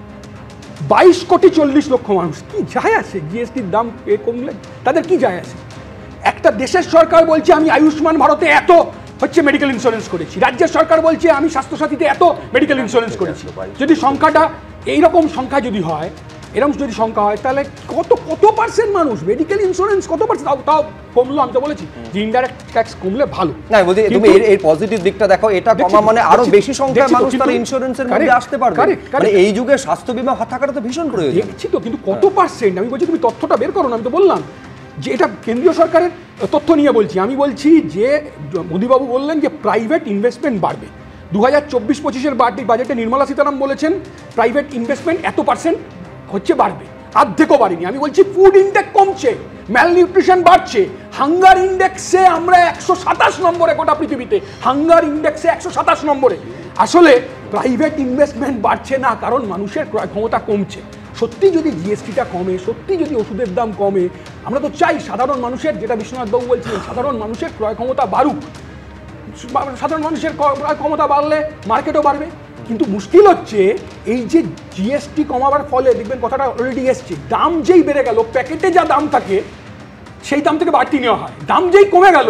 22,40,00,000 মানুষ, কি যায় আসে জিএসটির দাম কমলে? তাদের কি যায় আসে? একটা দেশের সরকার বলছে আমি আয়ুষ্মান ভারতে এত মেডিকেল ইন্স্যুরেন্স করেছি, রাজ্যের সরকার বলছে আমি স্বাস্থ্যসাথীতে এত মেডিকেল ইন্স্যুরেন্স করেছি। যদি সংখ্যাটা এইরকম সংখ্যা যদি হয়, এরকম যদি সংখ্যা হয়, তাহলে কত পার্সেন্ট মানুষ মেডিকেল ইন্স্যুরেন্স কত পার্সেন্ট তাও কমলো? আমি তো বলেছি যে ইনডাইরেক্ট ট্যাক্স কমলে ভালো। না, বলছি তুমি এর পজিটিভ দিকটা দেখো, এটা কমা মানে আরো বেশি সংখ্যায় মানুষ তারা ইন্স্যুরেন্সের মধ্যে আসতে পারবে। মানে এই যুগে স্বাস্থ্য বীমা থাকাটা তো ভীষণ প্রয়োজন। দেখছি তো, কিন্তু কত পার্সেন্ট? আমি বলছি তুমি তথ্যটা বের করো না। আমি তো বললাম যে এটা কেন্দ্রীয় সরকারের তথ্য নিয়ে বলছি। আমি বলছি যে মোদিবাবু বললেন যে প্রাইভেট ইনভেস্টমেন্ট বাড়বে। 2024-25-এর বাজেটে নির্মলা সীতারামন বলেছেন প্রাইভেট ইনভেস্টমেন্ট এত পার্সেন্ট হচ্ছে বাড়বে, অর্ধেকও বাড়েনি। আমি বলছি ফুড ইনটেক কমছে, ম্যাল নিউট্রিশন বাড়ছে, হাঙ্গার ইন্ডেক্সে আমরা 127 নম্বরে গোটা পৃথিবীতে, হাঙ্গার ইন্ডেক্সে 127 নম্বরে। আসলে প্রাইভেট ইনভেস্টমেন্ট বাড়ছে না, কারণ মানুষের ক্রয় ক্ষমতা কমছে। সত্যি যদি জিএসটিটা কমে, সত্যি যদি ওষুধের দাম কমে, আমরা তো চাই সাধারণ মানুষের, যেটা বিশ্বনাথবাবু বলছিলেন, সাধারণ মানুষের ক্রয় ক্ষমতা বাড়ুক। সাধারণ মানুষের ক্রয় ক্ষমতা বাড়লে মার্কেটও বাড়বে। কিন্তু মুশকিল হচ্ছে এই যে জিএসটি কমাবার ফলে দেখবেন কথাটা অলরেডি এসছে, দাম যেই বেড়ে গেল, প্যাকেটে যা দাম থাকে সেই দাম থেকে বাড়তি নেওয়া হয়, দাম যেই কমে গেল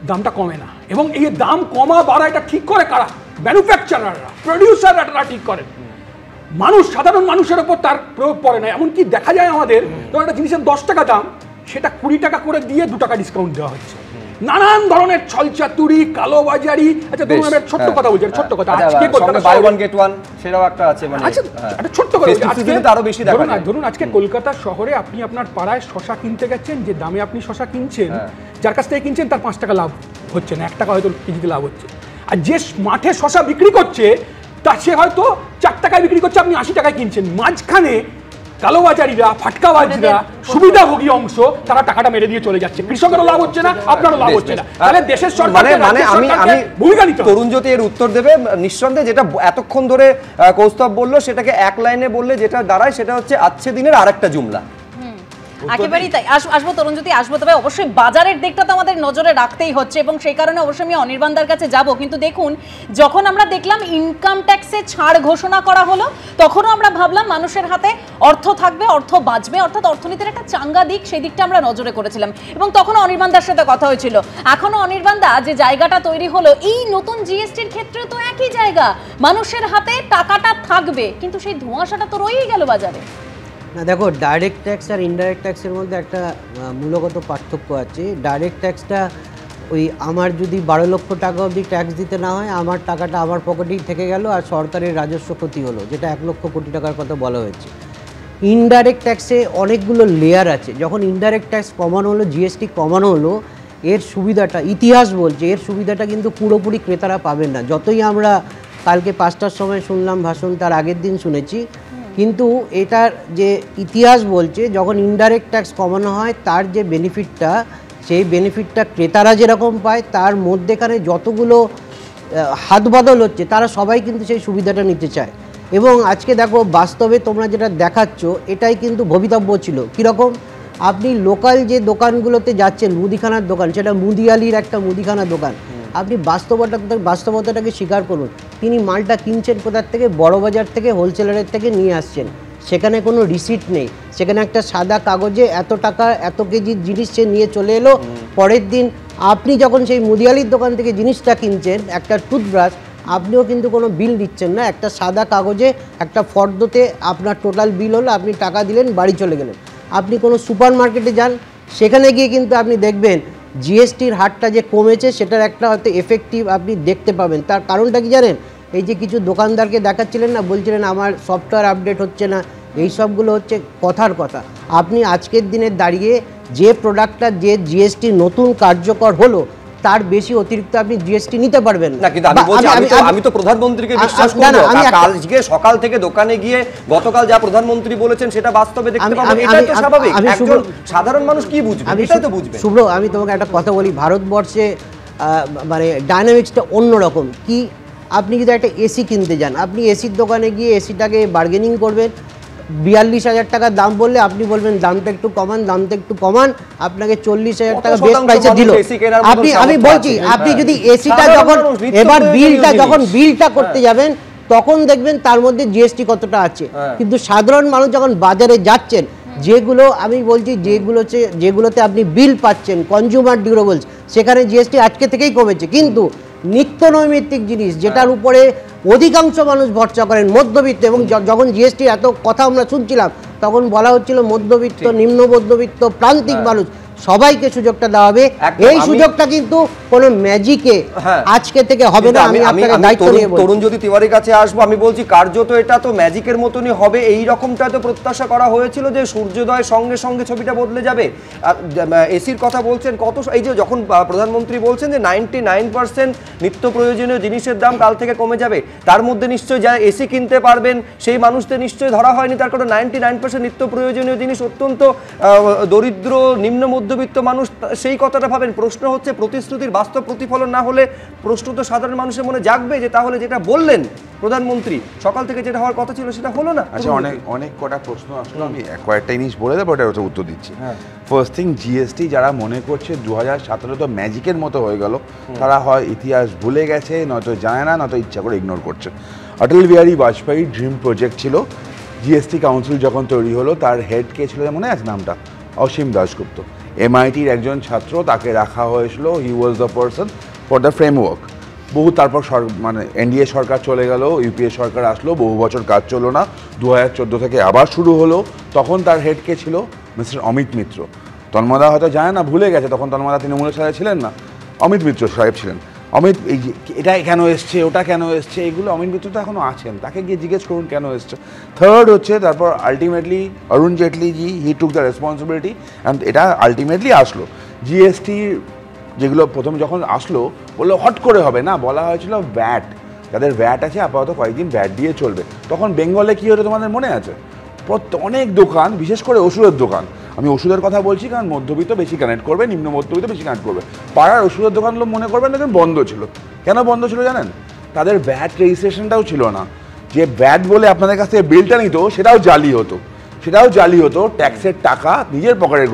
দামটা কমে না। এবং এই দাম কমা বাড়া এটা ঠিক করে কারা? ম্যানুফ্যাকচারাররা, প্রডিউসাররা ঠিক করেন। মানুষ, সাধারণ মানুষের ওপর তার প্রয়োগ পড়ে না। এমনকি দেখা যায় আমাদের একটা জিনিসের 10 টাকা দাম, সেটা 20 টাকা করে দিয়ে 2 টাকা ডিসকাউন্ট দেওয়া হচ্ছে। নানান ধরনের ছলচাতুরি, কালোবাজারি। আচ্ছা, তুমি একটা ছোট্ট কথা বলছি, ছোট্ট কথা। আজকে বাই ওয়ান গেট ওয়ান সেটাও একটা আছে, মানে আচ্ছা একটা ছোট্ট কথা আজকে আরো বেশি দেখা যায়। ধরুন আজকে কলকাতা শহরে আপনি আপনার পাড়ায় শশা কিনতে গেছেন, যে দামে আপনি শশা কিনছেন, যার কাছ থেকে কিনছেন তার 5 টাকা লাভ হচ্ছে না, 1 টাকা হয়তো কেজিতে লাভ হচ্ছে। আর যে মাঠে শশা বিক্রি করছে তা সে হয়তো 4 টাকায় বিক্রি করছে, আপনি 80 টাকায় কিনছেন। মাঝখানে কালোবাজারিরা, ফাটকাবাজরা, সুবিধাভোগী অংশ, তারা টাকাটা মেরে দিয়ে চলে যাচ্ছে। কৃষকেরও লাভ হচ্ছে না, আপনারও লাভ হচ্ছে না। তাহলে দেশের সরকার মানে আমি ভূমিকা নিতে হবে। তরুণ জ্যোতি এর উত্তর দেবে নিঃসন্দেহে। যেটা এতক্ষণ ধরে কৌস্তব বললো সেটাকে এক লাইনে বললে যেটা দাঁড়ায় সেটা হচ্ছে আজকে দিনের আরেকটা জুমলা। একেবারেই তাই। আসবো তরুণজ্যোতি, আসবো। তবে অবশ্যই বাজারের দিকটা তো আমাদের নজরে রাখতেই হচ্ছে এবং সেই কারণে অবশ্যই আমি অনির্বাণদার কাছে যাব। কিন্তু দেখুন, যখন আমরা দেখলাম ইনকাম ট্যাক্সে ছাড় ঘোষণা করা হলো, তখনও আমরা ভাবলাম মানুষের হাতে অর্থ থাকবে, অর্থ বাঁচবে, অর্থাৎ অর্থনীতির একটা চাঙ্গা দিক, সেই দিকটা আমরা নজরে করেছিলাম এবং তখনও অনির্বাণদার সাথে কথা হয়েছিল। এখনো অনির্বাণদা, যে জায়গাটা তৈরি হলো এই নতুন জিএসটির ক্ষেত্রে তো একই জায়গা, মানুষের হাতে টাকাটা থাকবে, কিন্তু সেই ধোঁয়াশাটা তো রয়েই গেল বাজারে। না দেখো, ডাইরেক্ট ট্যাক্স আর ইনডাইরেক্ট ট্যাক্সের মধ্যে একটা মূলগত পার্থক্য আছে। ডাইরেক্ট ট্যাক্সটা ওই আমার যদি 12 লক্ষ টাকা অবধি ট্যাক্স দিতে না হয়, আমার টাকাটা আমার পকেটেই থেকে গেল আর সরকারের রাজস্ব ক্ষতি হলো, যেটা 1 লক্ষ কোটি টাকার কথা বলা হয়েছে। ইনডাইরেক্ট ট্যাক্সে অনেকগুলো লেয়ার আছে। যখন ইনডাইরেক্ট ট্যাক্স কমানো হলো, জিএসটি কমানো হলো, এর সুবিধাটা, ইতিহাস বলছে এর সুবিধাটা কিন্তু পুরোপুরি ক্রেতারা পাবেন না। যতই আমরা কালকে 5টার সময় শুনলাম ভাষণ, তার আগের দিন শুনেছি, কিন্তু এটার যে ইতিহাস বলছে যখন ইনডাইরেক্ট ট্যাক্স কমানো হয় তার যে বেনিফিটটা, সেই বেনিফিটটা ক্রেতারা যেরকম পায়, তার মধ্যেখানে যতগুলো হাত বদল হচ্ছে তারা সবাই কিন্তু সেই সুবিধাটা নিতে চায়। এবং আজকে দেখো, বাস্তবে তোমরা যেটা দেখাচ্ছ এটাই কিন্তু ভবিতব্য ছিল। কীরকম? আপনি লোকাল যে দোকানগুলোতে যাচ্ছেন, মুদিখানার দোকান, সেটা মুদিয়ালির একটা মুদিখানার দোকান, আপনি বাস্তবতাটাকে স্বীকার করুন। তিনি মালটা কিনছেন কোথার থেকে? বড় বাজার থেকে, হোলসেলারের থেকে নিয়ে আসছেন। সেখানে কোনো রিসিট নেই, সেখানে একটা সাদা কাগজে এত টাকা এত কেজির জিনিস সে নিয়ে চলে এলো। পরের দিন আপনি যখন সেই মুদিয়ালির দোকান থেকে জিনিসটা কিনছেন, একটা টুথব্রাশ, আপনিও কিন্তু কোনো বিল দিচ্ছেন না, একটা সাদা কাগজে একটা ফর্দতে আপনার টোটাল বিল হলো, আপনি টাকা দিলেন, বাড়ি চলে গেলেন। আপনি কোনো সুপার মার্কেটে যান, সেখানে গিয়ে কিন্তু আপনি দেখবেন জিএসটির হারটা যে কমেছে, সেটার একটা হয়তো এফেক্টিভ আপনি দেখতে পাবেন। তার কারণটা কি জানেন? এই যে কিছু দোকানদারকে দেখাচ্ছিলেন না, বলছিলেন আমার সফটওয়্যার আপডেট হচ্ছে না, এই সবগুলো হচ্ছে কথার কথা। আপনি আজকের দিনে দাঁড়িয়ে যে প্রোডাক্টটা, যে জিএসটি নতুন কার্যকর হলো, তার বেশি অতিরিক্ত আপনি জিএসটি নিতে পারবেন না। কিন্তু আমি তো প্রধানমন্ত্রীকে বিশ্বাস করব। আজকে সকাল থেকে দোকানে গিয়ে গতকাল যা প্রধানমন্ত্রী বলেছেন সেটা বাস্তবে দেখতে পাবো, এটাই তো স্বাভাবিক। একজন সাধারণ মানুষ কি বুঝবে? এটাই তো বুঝবে। শুভ্র, আমি তোমাকে একটা কথা বলি, ভারতবর্ষে মানে ডায়নামিক্সটা অন্যরকম। কি, আপনি যদি একটা এসি কিনতে যান, আপনি এসির দোকানে গিয়ে এসিটাকে বার্গেনিং করবেন, 42,000 টাকা দাম বললে আপনি বলবেন দামটা একটু কমান, দামটা একটু কমান, আপনাকে 40,000 টাকা বেস্ট প্রাইসে দিল। আমি বলছি, আপনি যদি এসিটা যখন এবার বিলটা করতে যাবেন, তখন দেখবেন তার মধ্যে জিএসটি কতটা আছে। কিন্তু সাধারণ মানুষ যখন বাজারে যাচ্ছেন, যেগুলো আমি বলছি, যেগুলোতে আপনি বিল পাচ্ছেন, কনজিউমার ডিউরেবলস, সেখানে জিএসটি আজকে থেকেই কমেছে। কিন্তু নিত্য নৈমিত্তিক জিনিস, যেটার উপরে অধিকাংশ মানুষ ভরসা করেন, মধ্যবিত্ত, এবং যখন জিএসটি এত কথা আমরা শুনছিলাম, তখন বলা হচ্ছিল মধ্যবিত্ত, নিম্ন মধ্যবিত্ত, প্রান্তিক মানুষ সবাইকে সুযোগটা দেওয়া হবে। এই সুযোগটা কিন্তু কোনো ম্যাজিকে আজকে থেকে হবে না। আমি আপনাকে দায়িত্ব নিয়ে বলছি। তরুণজ্যোতি তিওয়ারির কাছে আসবো। আমি বলছি, কার্যত এটা তো ম্যাজিকের মতনই হবে। এই রকমটা তো প্রত্যাশা করা হয়েছিল যে সূর্যোদয়ের সঙ্গে সঙ্গে ছবিটা বদলে যাবে। এসির কথা বলছেন, কত এই যে যখন প্রধানমন্ত্রী বলছেন যে 99% নিত্য প্রয়োজনীয় জিনিসের দাম কাল থেকে কমে যাবে, তার মধ্যে নিশ্চয়ই যারা এসি কিনতে পারবেন সেই মানুষদের নিশ্চয়ই ধরা হয়নি। তার কারণ 99% নিত্য প্রয়োজনীয় জিনিস অত্যন্ত দরিদ্র, নিম্ন মধ্যবিত্ত মানুষ সেই কথাটা ভাবেন। প্রশ্ন হচ্ছে, প্রতিশ্রুতির বাস্তব প্রতিফলন না হলে প্রশ্ন তো সাধারণ মানুষের মনে জাগবে যে তাহলে যেটা বললেন প্রধানমন্ত্রী সকাল থেকে যেটা হওয়ার কথা ছিল সেটা হলো না। আচ্ছা, অনেক কটা প্রশ্ন আসলো, আমি কয়েকটা জিনিস বলে দেবো, ওটা উত্তর দিচ্ছি। ফার্স্ট থিং, জিএসটি যারা মনে করছে 2017 তো ম্যাজিকের মতো হয়ে গেল, তারা হয় ইতিহাস ভুলে গেছে, নয়তো জানে না, নয়তো ইচ্ছা করে ইগনোর করছে। অটল বিহারী বাজপেয়ী ড্রিম প্রজেক্ট ছিল। জিএসটি কাউন্সিল যখন তৈরি হলো, তার হেড কে ছিল মনে আছে নামটা? অসীম দাশগুপ্ত, এমআইটির একজন ছাত্র, তাকে রাখা হয়েছিল। He was the person for the framework. বহু তারপর মানে এনডিএ সরকার চলে গেল, ইউপিএ সরকার আসলো, বহু বছর কাজ চলো না, 2014 থেকে আবার শুরু হলো। তখন তার হেড কে ছিল? মিস্টার অমিত মিত্র। তন্মদা হয়তো জানে না, ভুলে গেছে, তখন তন্মদা তৃণমূলের সাথে ছিলেন না, অমিত মিত্র সাহেব ছিলেন। অমিত, এই যে এটা কেন এসছে, ওটা কেন এসছে, এগুলো অমিত মিত্র তো এখনও আছেন, তাকে গিয়ে জিজ্ঞেস করুন কেন এসছে। থার্ড হচ্ছে, তারপর ultimately Arun Jaitley G, he took the responsibility, and এটা আলটিমেটলি আসলো। জিএসটির যেগুলো প্রথম যখন আসলো, বললো হট করে হবে না, বলা হয়েছিল ভ্যাট, যাদের ভ্যাট আছে আপাতত কয়েকদিন ভ্যাট দিয়ে চলবে। তখন বেঙ্গলে কী হতো তোমাদের মনে আছে? অনেক দোকান, বিশেষ করে ওষুধের দোকান, আমি ওষুধের কথা বলছি কারণ মধ্যবিত্ত বেশি কানেক্ট করবে, নিম্ন মধ্যবিত্ত বেশি কানেক্ট করবে, পাড়ার ওষুধের দোকানগুলো মনে করবেন না বন্ধ ছিল। কেন বন্ধ ছিল জানেন? তাদের ভ্যাট রেজিস্ট্রেশনটাও ছিল না। যে ভ্যাট বলে আপনাদের কাছ থেকে বিলটা নিত, সেটাও জালি হতো। সেটাও জালি হতো, ট্যাক্সের টাকা নিজের পকেটে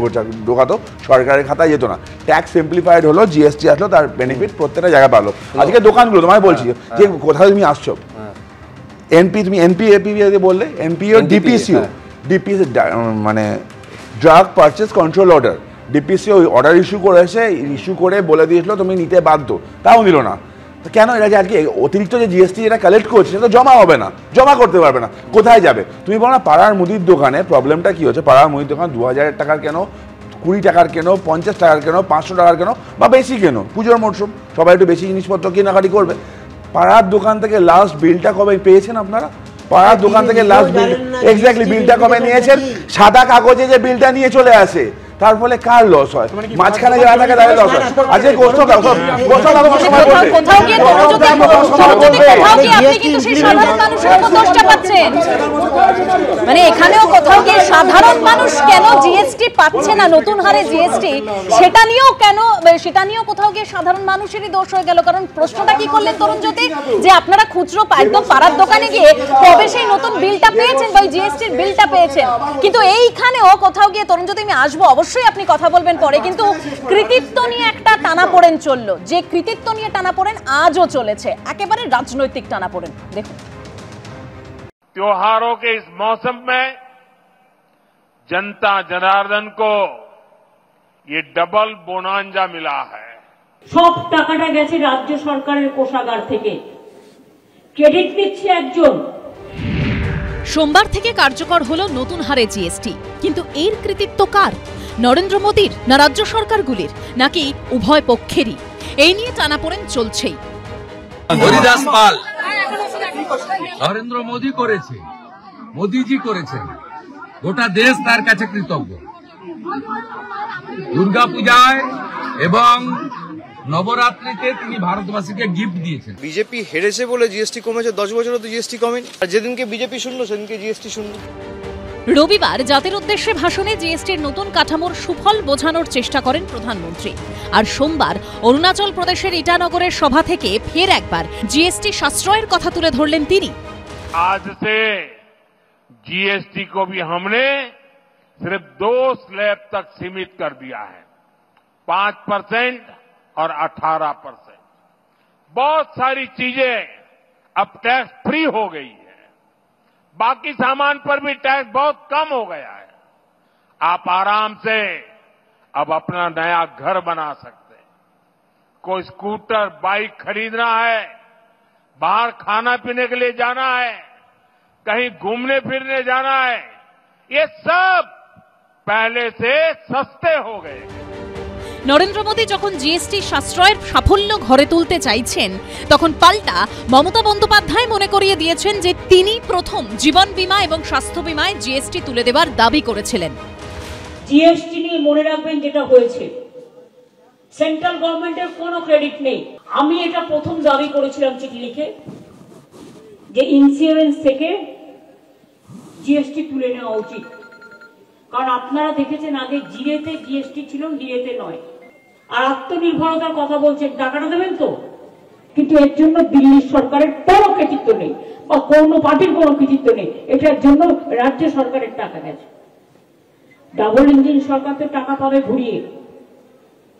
ঢোকাতো, সরকারের খাতায় যেত না। ট্যাক্স সিম্পলিফাইড হলো, জিএসটি আসলো, তার বেনিফিট প্রত্যেকটা জায়গায় পালো। আজকে দোকানগুলো তোমায় বলছি যে কোথাও তুমি আসছো, এনপি তুমি এনপি এপি বললে, এনপিও ডিপিসিও, ডিপিসি মানে drug purchase control order, DPCO order issue করে বলে দিয়েছিল তুমি নিতে বাধ্য, তাও নিল না। কেন? এরা যে আজকে অতিরিক্ত যে জিএসটি যেটা কালেক্ট করছে সেটা তো জমা হবে না, জমা করতে পারবে না, কোথায় যাবে? তুমি বলো না পাড়ার মুদির দোকানে প্রবলেমটা কি হচ্ছে? পাড়ার মুদির দোকান 2000 টাকার কেন, 20 টাকার কেন, 50 টাকার কেন, 500 টাকার কেন, বা বেশি কেন, পুজোর মরশুম সবাই একটু বেশি জিনিসপত্র কেনাকাটি করবে। পাড়ার দোকান থেকে লাস্ট বিলটা কবে পেয়েছেন আপনারা? পাড়ার দোকান থেকে লাস্ট বিল এক্স্যাক্টলি বিলটা কবে নিয়েছেন? সাদা কাগজে যে বিলটা নিয়ে চলে আসে, তার ফলে কার লস হয়? মাঝখানে যারা থাকে তাদের লস হয়। আজকে মানে এখানেও কোথাও গিয়ে সাধারণ মানুষ কেন জিএসটি পাচ্ছে না, নতুন হারে জিএসটি, সেটা নিয়েও কোথাও গিয়ে সাধারণ মানুষেরই দোষ হয়ে গেল। কারণ প্রশ্নটা কি করলেন তরুণজ্যোতি, যে আপনারা খুচরো একদম পাড়ার দোকানে গিয়ে কবে সেই নতুন বিলটা পেয়েছেন বা জিএসটির বিলটা পেয়েছেন, কিন্তু এইখানেও কোথাও গিয়ে তরুণজ্যোতি আমি আসবো, অবশ্যই আপনি কথা বলবেন পরে, কিন্তু কৃতিত্ব নিয়ে একটা টানাপোড়েন চললো, যে কৃতিত্ব নিয়ে টানাপোড়েন আজও চলেছে, একেবারে রাজনৈতিক টানাপোড়েন। দেখুন, त्योहारों के इस मौसम में जनता जनार्दन को ये डबल बोनांजा मिला है। সব টাকাটা গেছে রাজ্য সরকারের কোষাগার থেকে, ক্রেডিট দিচ্ছে একজন। সোমবার থেকে কার্যকর হলো নতুন হারে জিএসটি, কিন্তু এর কৃতিত্ব কার? নরেন্দ্র মোদীর, না রাজ্য সরকারগুলির, নাকি উভয় পক্ষেরই? এই নিয়ে টানাপোড়েন চলছেই। হরিদাস পাল নরেন্দ্র মোদী করেছে, মোদীজি করেছেন, গোটা দেশ তার কাছে কৃতজ্ঞ। দুর্গাপূজায় এবং নবরাত্রিতে তিনি ভারতবাসীকে গিফট দিয়েছেন। বিজেপি হেরেছে বলে জিএসটি কমেছে, 10 বছরও তো জিএসটি কমেনি, আর যেদিনকে বিজেপি শূন্য সেদিনকে জিএসটি শূন্য। রবিবার জাতির উদ্দেশ্যে ভাষণে জিএসটির নতুন কাঠামোর সুফল বোঝানোর চেষ্টা করেন প্রধানমন্ত্রী। আর সোমবার অরুণাচল প্রদেশের ইটানগরের সভা থেকে ফের একবার জিএসটি সাশ্রয়ের কথা তুলে ধরলেন তিনি। आज से जीएसटी को भी हमने सिर्फ 2 स्लैब तक सीमित कर दिया है, 5% और 18%। बहुत सारी चीजें अब टैक्स फ्री हो गई है, बाकी सामान पर भी टैक्स बहुत कम हो गया है। आप आराम से अब अपना नया घर बना सकते हैं। कोई स्कूटर बाइक खरीदना है, बाहर खाना पीने के लिए जाना है, कहीं घूमने फिरने जाना है, ये सब पहले से सस्ते हो गए। নরেন্দ্র মোদী যখন জিএসটি সাশ্রয়ের সাফল্য ঘরে তুলতে চাইছেন, তখন পাল্টা মমতা বন্দ্যোপাধ্যায় মনে করিয়ে দিয়েছেন যে তিনি প্রথম জীবন বীমা এবং স্বাস্থ্য বীমায় জিএসটি তুলে দেওয়ার দাবি করেছিলেন। জিএসটি নিয়ে মনে রাখবেন যেটা হয়েছে, সেন্ট্রাল গভর্নমেন্টের কোনো ক্রেডিট নেই। আমি এটা প্রথম দাবি করেছিলাম চিঠি লিখে, যে ইন্স্যুরেন্স থেকে জিএসটি তুলে নেওয়া উচিত। কারণ আপনারা দেখেছেন আগে জিরেতে জিএসটি ছিল, ডিএতে নয়। আর আত্মনির্ভরতার কথা বলছেন, টাকাটা দেবেন তো, কিন্তু এর জন্য দিল্লির সরকারের কোনো কৃতিত্ব নেই বা কোনো পার্টির কোনো কৃতিত্ব নেই, এটার জন্য রাজ্য সরকারের টাকা গেছে। ডাবল ইঞ্জিন সরকার তো টাকা পাবে ঘুরিয়ে,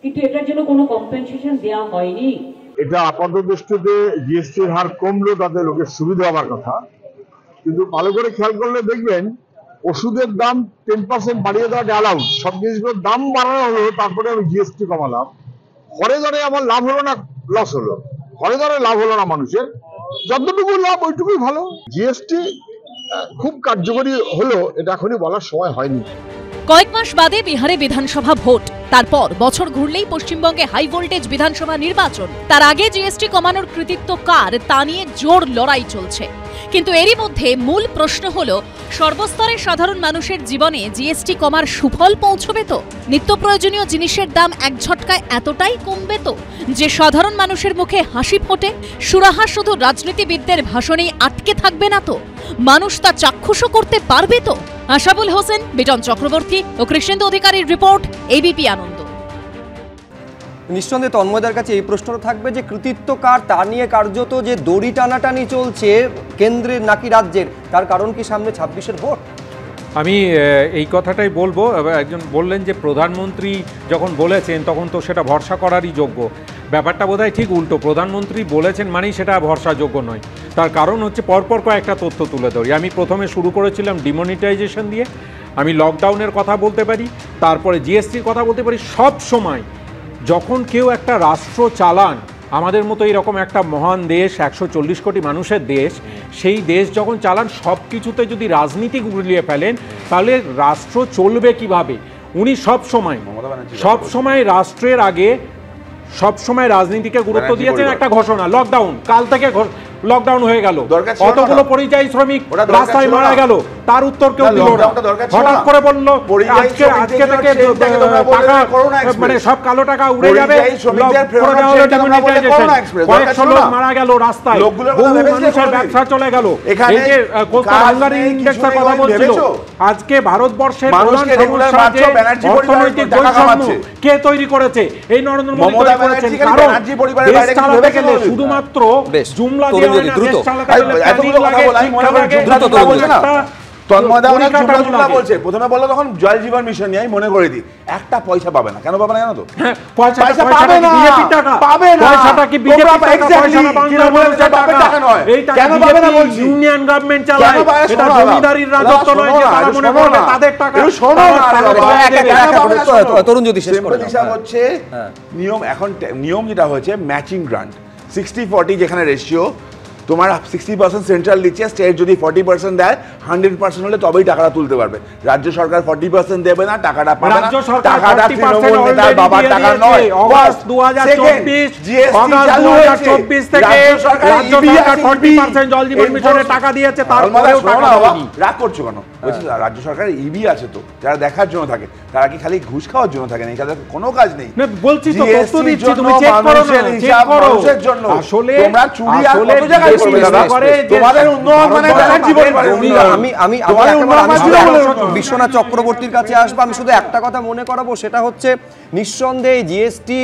কিন্তু এটার জন্য কোনো কম্পেনসেশন দেওয়া হয়নি। এটা আপাত দৃষ্টিতে জিএসটির হার কমলেও তাতে লোকের সুবিধা হওয়ার কথা, কিন্তু ভালো করে খেয়াল করলে দেখবেন ওষুধের দাম 10% বাড়িয়ে দেওয়াটা অ্যালাউড, সব জিনিসগুলোর দাম বাড়ানো হলো, তারপরে আমি জিএসটি কমালাম। ঘরে ধরে আমার লাভ হলো না লস হলো? ঘরে ধরে লাভ হলো না মানুষের, যতটুকু লাভ ওইটুকুই ভালো। জিএসটি খুব কার্যকরী হলো এটা এখনই বলার সময় হয়নি। কয়েক মাস বাদে বিহারে বিধানসভা ভোট, তারপর বছর ঘুরলেই পশ্চিমবঙ্গে হাই ভোল্টেজ বিধানসভা নির্বাচন। তার আগে জিএসটি কমানোর কৃতিত্ব কার তা নিয়ে জোর লড়াই চলছে। কিন্তু এরই মধ্যে মূল প্রশ্ন হলো, সর্বস্তরের সাধারণ মানুষের জীবনে জিএসটি কমার সুফল পৌঁছবে তো? নিত্য প্রয়োজনীয় জিনিসের দাম এক ঝটকায় এতটাই কমবে তো যে সাধারণ মানুষের মুখে হাসি ফোটে? সুরাহা শুধু রাজনীতিবিদদের ভাষণেই আটকে থাকবে না তো? মানুষ তা চাক্ষুষও করতে পারবে তো? আশাবুল হোসেন, বিটন চক্রবর্তী ও কৃষ্ণেন্দু অধিকারীর রিপোর্ট, এবিপি আনন্দ। নিঃসন্দেহে তন্ময়দার কাছে এই প্রশ্নটা থাকবে যে কৃতিত্ব কার, তা নিয়ে কার্যত যে দড়ি টানাটানি চলছে কেন্দ্রের নাকি রাজ্যের, তার কারণ কি সামনে 26-এর ভোট? আমি এই কথাটাই বলবো। একজন বললেন যে প্রধানমন্ত্রী যখন বলেছেন তখন তো সেটা ভরসা করারই যোগ্য। ব্যাপারটা বোধহয় ঠিক উল্টো, প্রধানমন্ত্রী বলেছেন মানেই সেটা ভরসাযোগ্য নয়। তার কারণ হচ্ছে পরপর কয়েকটা তথ্য তুলে ধরি। আমি প্রথমে শুরু করেছিলাম ডিমনিটাইজেশন দিয়ে, আমি লকডাউনের কথা বলতে পারি, তারপরে জিএসটির কথা বলতে পারি। সব সময় যখন কেউ একটা রাষ্ট্র চালান, আমাদের মতো এরকম একটা মহান দেশ, 140 কোটি মানুষের দেশ, সেই দেশ যখন চালান সব কিছুতে যদি রাজনীতি গুলিয়ে ফেলেন তাহলে রাষ্ট্র চলবে কিভাবে? উনি সব সময় রাষ্ট্রের আগে সব সময় রাজনীতিকে গুরুত্ব দিয়েছেন। একটা ঘোষণা, লকডাউন, কাল থেকে লকডাউন হয়ে গেল, কতগুলো পরিযায়ী শ্রমিক রাস্তায় মারা গেল, তার উত্তর কেউ দিল না। হঠাৎ করে বলল আজকে থেকে টাকা মানে সব কালো টাকা উড়ে যাবে, কয়েকশো লোক মারা গেল রাস্তায়, বহু মানুষের ব্যবসা চলে গেল। এই যে হাঙ্গারি ইন্ডেক্সের কথা বলছিল, আজকে ভারতবর্ষের প্রধান সমস্যা যে অর্থনৈতিক বৈষম্য কে তৈরি করেছে? এই নরেন্দ্র মোদী তৈরি করেছেন। কারণ দেশ চালাতে গেলে শুধুমাত্র জুমলা দিয়ে প্রথমে বললো তখন জল জীবন মিশন নিয়ে, আমি মনে করে দিই একটা পয়সা পাবে না। কেন পাবে না জানো তো? ইউনিয়ন গভর্নমেন্ট চালায়, এটা জমিদারির রাজত্ব নয় যে তারা মনে করে তাদের টাকা। তরুণ জ্যোতি শেষ করে হচ্ছে নিয়ম। এখন নিয়ম যেটা হয়েছে ম্যাচিং গ্রান্ট 60-40, যেখানে রেশিও তোমার 60% সেন্ট্রাল দিচ্ছে, স্টেট যদি 40% দেয়, 100% হলে তবেই টাকাটা তুলতে পারবে। রাজ্য সরকার 40% দেবে না, টাকাটা পাবে না। টাকাটা তৃণমূল নেতার বাবার টাকা নয়। অগাস্ট 2024 থেকে রাজ্য সরকার 40% জল জীবন মিশনের টাকা দিয়েছে, তারপরেও টাকা পায়নি। রাগ করছো কেন? বলছি রাজ্য সরকারের ইবি আছে তো, যারা দেখার জন্য থাকে, তারা কি খালি ঘুষ খাওয়ার জন্য থাকে? না, তাদের কোনো কাজ নেই। বলছি তো, তথ্য দিচ্ছি, তুমি চেক করো না, চেক করো। আসলে তোমরা চুরি আর কত জায়গায় করবে দাদা? তোমাদের উন্নয়ন মানে ব্যানার্জি পরিবারের উন্নয়ন। আমি বিশ্বনাথ চক্রবর্তীর কাছে আসবো। আমি শুধু একটা কথা মনে করাবো, সেটা হচ্ছে নিঃসন্দেহে জিএসটি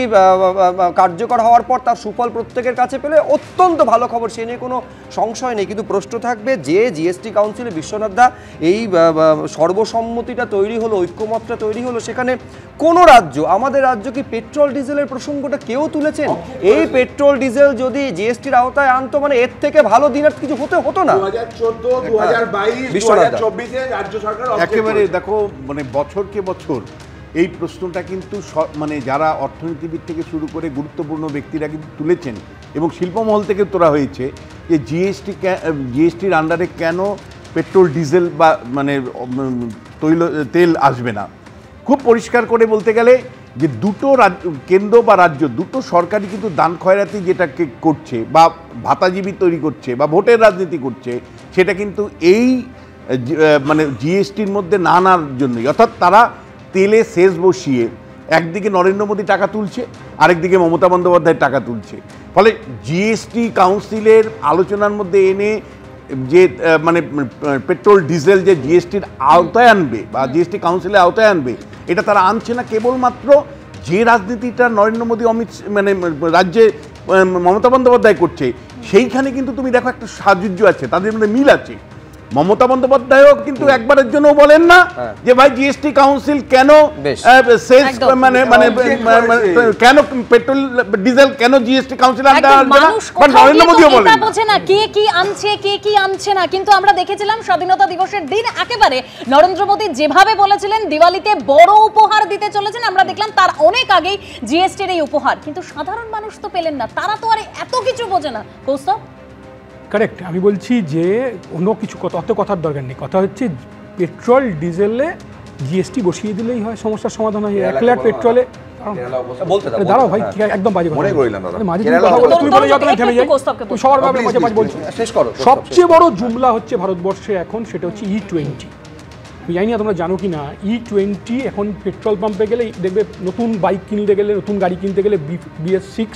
কার্যকর হওয়ার পর তার সুফল প্রত্যেকের কাছে পেলে অত্যন্ত ভালো খবর, সে নিয়ে কোনো সংশয় নেই। কিন্তু প্রশ্ন থাকবে যে জিএসটি কাউন্সিলে বিশ্বনাথ দা এই সর্বসম্মতিটা তৈরি হলো, ঐক্যমতটা তৈরি হলো, সেখানে কোনো রাজ্য, আমাদের রাজ্য কি পেট্রোল ডিজেলের প্রসঙ্গটা কেউ তুলেছেন? এই পেট্রোল ডিজেল যদি জিএসটির আওতায় আনতো, মানে এর থেকে ভালো দিন আর কিছু হতো না। 2014, 2022, 2024 রাজ্য সরকার একেবারে দেখো, মানে বছরকে বছর এই প্রশ্নটা কিন্তু মানে যারা অর্থনীতিবিদ থেকে শুরু করে গুরুত্বপূর্ণ ব্যক্তিরা কিন্তু তুলেছেন, এবং শিল্পমহল থেকে তোলা হয়েছে যে জিএসটির আন্ডারে কেন পেট্রোল ডিজেল বা মানে তেল আসবে না। খুব পরিষ্কার করে বলতে গেলে যে দুটো কেন্দ্র বা রাজ্য, দুটো সরকারই কিন্তু দান খয়রাতি যেটাকে করছে বা ভাতাজীবী তৈরি করছে বা ভোটের রাজনীতি করছে, সেটা কিন্তু এই মানে জিএসটির মধ্যে না আনার জন্যই। অর্থাৎ তারা তেলে সেচ বসিয়ে একদিকে নরেন্দ্র মোদী টাকা তুলছে, আরেকদিকে মমতা বন্দ্যোপাধ্যায়ের টাকা তুলছে। ফলে জিএসটি কাউন্সিলের আলোচনার মধ্যে এনে যে মানে পেট্রোল ডিজেল যে জিএসটির আওতায় আনবে বা জিএসটি কাউন্সিলের আওতায় আনবে, এটা তারা আনছে না। কেবলমাত্র যে রাজনীতিটা নরেন্দ্র মোদী মানে রাজ্যে মমতা বন্দ্যোপাধ্যায় করছে, সেইখানে কিন্তু তুমি দেখো একটা সাযুজ্য আছে, তাদের মধ্যে মিল আছে। মমতা বন্দ্যোপাধ্যায়ও কিন্তু একবারের জন্য বলেন না যে ভাই জিএসটি কাউন্সিল কেন মানে মানে কেন পেট্রোল ডিজেল কেন জিএসটি কাউন্সিল নরেন্দ্র মোদীও বলেন বোঝে না কে কি আনছে কে কি আনছে না। কিন্তু আমরা দেখেছিলাম স্বাধীনতা দিবসের দিন একেবারে নরেন্দ্র মোদী যেভাবে বলেছিলেন দিওয়ালিতে বড় উপহার দিতে চলেছেন, আমরা দেখলাম তার অনেক আগেই জিএসটির এই উপহার। কিন্তু সাধারণ মানুষ তো পেলেন না, তারা তো আর এত কিছু বোঝে না। কৌস্তব কারেক্ট, আমি বলছি যে অন্য কিছু অত কথার দরকার নেই। কথা হচ্ছে পেট্রোল ডিজেলে জিএসটি বসিয়ে দিলেই হয়, সমস্যার সমাধান হয়। 1 লিটার পেট্রোলে দাঁড়াও ভাই, একদম বাজে কথা। সবচেয়ে বড় জুমলা হচ্ছে ভারতবর্ষে এখন, সেটা হচ্ছে E20। আমি জানি না তোমরা জানো কি না, E20 এখন পেট্রোল পাম্পে গেলে দেখবে, নতুন বাইক কিনতে গেলে, নতুন গাড়ি কিনতে গেলে BS6,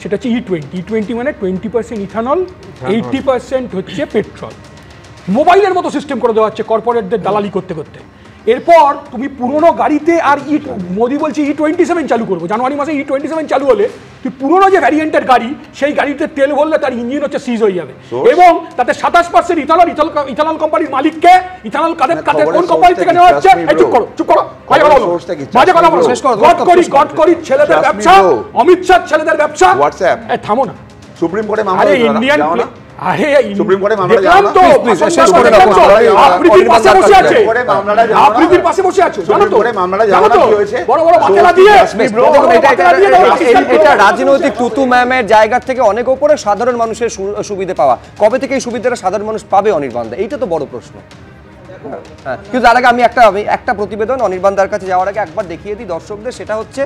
সেটা হচ্ছে E20 মানে 20% ইথানল, 80% হচ্ছে পেট্রোল। মোবাইলের মতো সিস্টেম করে দেওয়া হচ্ছে কর্পোরেটদের দালালি করতে করতে। এরপর তুমি পুরনো গাড়িতে আর মোদি বলছে E27 চালু করবো, জানুয়ারি মাসে E27 চালু হলে তুই পুরনো যে ভ্যারিয়েন্টের গাড়ি সেই গাড়িতে তেল ভরলে তার ইঞ্জিন হচ্ছে সিজ হয়ে যাবে, এবং তাতে 27% ইথানল কোম্পানির মালিককে, ইথানল কাদের কোন কোম্পানি থেকে নেওয়া হচ্ছে, চুপ করো বাজে কথা বলো। গডকরি ছেলেদের ব্যবসা, অমিত শাহ ছেলেদের ব্যবসা, থামো না। সুপ্রিম কোর্টে মামলা ইন্ডিয়ান আরে সুপ্রিম কোর্টে মামলা দেখলাম তো শেষ করে দাও। আফ্রিদির পাশে বসে আছে, আফ্রিদির পাশে বসে আছে, জানো তো জানো তো বড় বড় মাথা দিয়ে এটা রাজনৈতিক তুতু ম্যামের জায়গা থেকে অনেক উপরে সাধারণ মানুষের সুবিধা পাওয়া। কবে থেকে এই সুবিধাটা সাধারণ মানুষ পাবে অনির্বাণ দা, এইটা তো বড় প্রশ্ন। কিন্তু তার আগে আমি একটা প্রতিবেদন অনির্বাণ দার কাছে যাওয়ার আগে একবার দেখিয়ে দিই দর্শকদের, সেটা হচ্ছে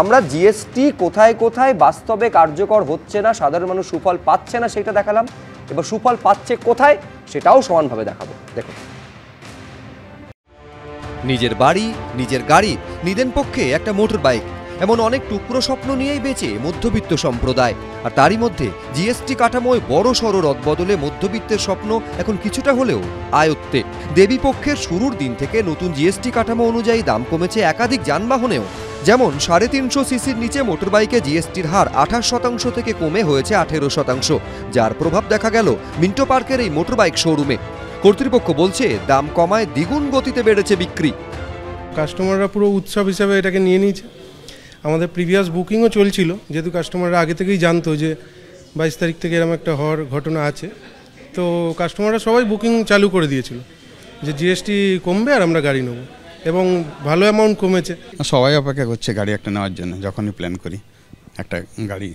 আমরা জিএসটি কোথায় কোথায় বাস্তবে কার্যকর হচ্ছে না, সাধারণ মানুষ সুফল পাচ্ছে না সেটা দেখালাম, এবার সুফল পাচ্ছে কোথায় সেটাও সমানভাবে দেখাবো। দেখুন, নিজের বাড়ি, নিজের গাড়ি, নিদেন পক্ষে একটা মোটর বাইক, এমন অনেক টুকরো স্বপ্ন নিয়েই বেঁচে মধ্যবিত্ত সম্প্রদায়। আর তারই মধ্যে জিএসটি কাঠামোয় বড় সড়ো রদবদলে মধ্যবিত্তের স্বপ্ন এখন কিছুটা হলেও আয়ত্তে। দেবীপক্ষের শুরুর দিন থেকে নতুন জিএসটি কাঠামো অনুযায়ী দাম কমেছে একাধিক যানবাহনেও, যেমন 350 সিসির নিচে মোটরবাইকে জিএসটির হার 28% থেকে কমে হয়েছে 18%, যার প্রভাব দেখা গেল মিন্টো পার্কের এই মোটরবাইক শোরুমে। কর্তৃপক্ষ বলছে দাম কমায় দ্বিগুণ গতিতে বেড়েছে বিক্রি। কাস্টমাররা পুরো উৎসব হিসাবে এটাকে নিয়ে নিয়েছে। আমাদের প্রিভিয়াস বুকিংও চলছিল, যেহেতু কাস্টমাররা আগে থেকেই জানতো যে 22 তারিখ থেকে এরকম একটা হওয়ার ঘটনা আছে, তো কাস্টমাররা সবাই বুকিং চালু করে দিয়েছিল যে জিএসটি কমবে আর আমরা গাড়ি নেব, এবং ভালো অ্যামাউন্ট কমেছে। সবাই অপেক্ষা করছে গাড়ি একটা নেওয়ার জন্য। যখনই প্ল্যান করি একটা গাড়ি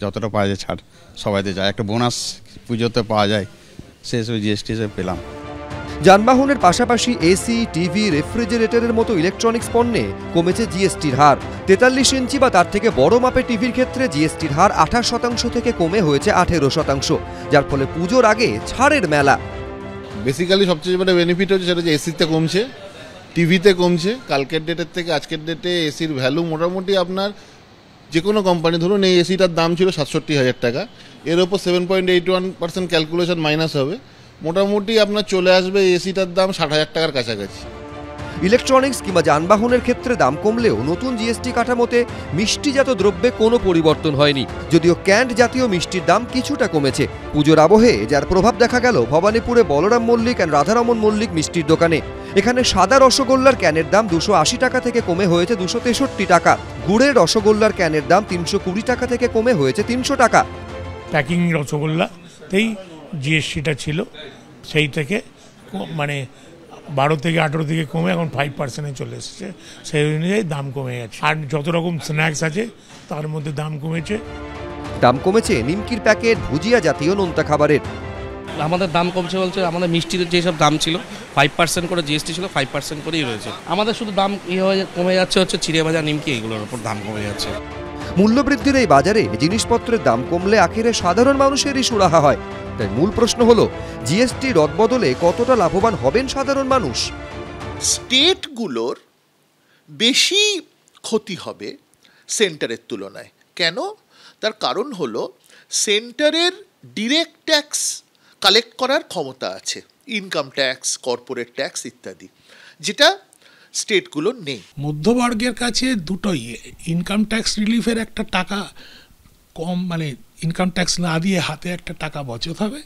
যতটা পাওয়া যায় ছাড় সবাইতে যায়, একটা বোনাস পুজোতে পাওয়া যায়, সে হিসেবে জিএসটি হিসেবে পেলাম। যানবাহনের পাশাপাশি এসি, টিভি, রেফ্রিজারেটরের মতো ইলেকট্রনিক্স পণ্যে কমেছে জিএসটির হার। 43 ইঞ্চি বা তার থেকে বড় মাপের টিভির ক্ষেত্রে জিএসটির হার 28% থেকে কমে হয়েছে 18%, যার ফলে পুজোর আগে ছাড়ের মেলা। বেসিক্যালি সবচেয়ে বড় বেনিফিট হচ্ছে সেটা যে এসিতে কমছে, টিভিতে কমছে। কালকের ডেটের থেকে আজকের ডেটে এসির ভ্যালু মোটামুটি আপনার যে কোনো কোম্পানি, ধরুন এই এসিটার দাম ছিল 67,000 টাকা, এর ওপর 7.81% ক্যালকুলেশন মাইনাস হবে, মোটামুটি আপনার চলে আসবে এসিটার দাম 60,000 টাকার কাছাকাছি। ইলেকট্রনিক্স কিংবা যানবাহনের ক্ষেত্রে দাম কমলেও নতুন জিএসটি কাঠামোতে মিষ্টিজাত দ্রব্যে কোনো পরিবর্তন হয়নি, যদিও ক্যান্ড জাতীয় মিষ্টির দাম কিছুটা কমেছে পুজোর আবহে, যার প্রভাব দেখা গেল ভবানীপুরে বলরাম মল্লিক অ্যান্ড রাধারমন মল্লিক মিষ্টির দোকানে। এখানে সাদা রসগোল্লার ক্যানের দাম 280 টাকা থেকে কমে হয়েছে 263 টাকা, গুড়ের রসগোল্লার ক্যানের দাম 320 টাকা থেকে কমে হয়েছে 300 টাকা। প্যাকিং রসগোল্লাতেই জিএসটিটা ছিল, সেই থেকে মানে 12 থেকে 18 থেকে কমে এখন 5% চলে এসেছে, সেই অনুযায়ী দাম কমে গেছে। আর যত রকম স্ন্যাক্স আছে তার মধ্যে দাম কমেছে। দাম কমেছে নিমকির প্যাকেট, ভুজিয়া জাতীয় নোনতা খাবারের। আমাদের দাম কমছে বলছে, আমাদের মিষ্টির যেসব দাম ছিল 5% করে জিএসটি ছিল, 5% করেই রয়েছে। আমাদের শুধু দাম কমে যাচ্ছে হচ্ছে চিড়ে ভাজা, নিমকি, এগুলোর উপর দাম কমে যাচ্ছে। মূল্যবৃদ্ধির এই বাজারে জিনিসপত্রের দাম কমলে আখেরে সাধারণ মানুষেরই সুরাহা হয়। তাই মূল প্রশ্ন হলো, জিএসটি রদবদলে কতটা লাভবান হবেন সাধারণ মানুষ? স্টেটগুলোর বেশি ক্ষতি হবে সেন্টারের তুলনায়। কেন? তার কারণ হলো সেন্টারের ডিরেক্ট ট্যাক্স কালেক্ট করার ক্ষমতা আছে, ইনকাম ট্যাক্স, কর্পোরেট ট্যাক্স ইত্যাদি, যেটা স্টেটগুলোর নেই। মধ্যবর্গের কাছে দুটোই, ইনকাম ট্যাক্স রিলিফের একটা টাকা কম, মানে ইনকাম ট্যাক্স না দিয়ে হাতে একটা টাকা বচত হবে,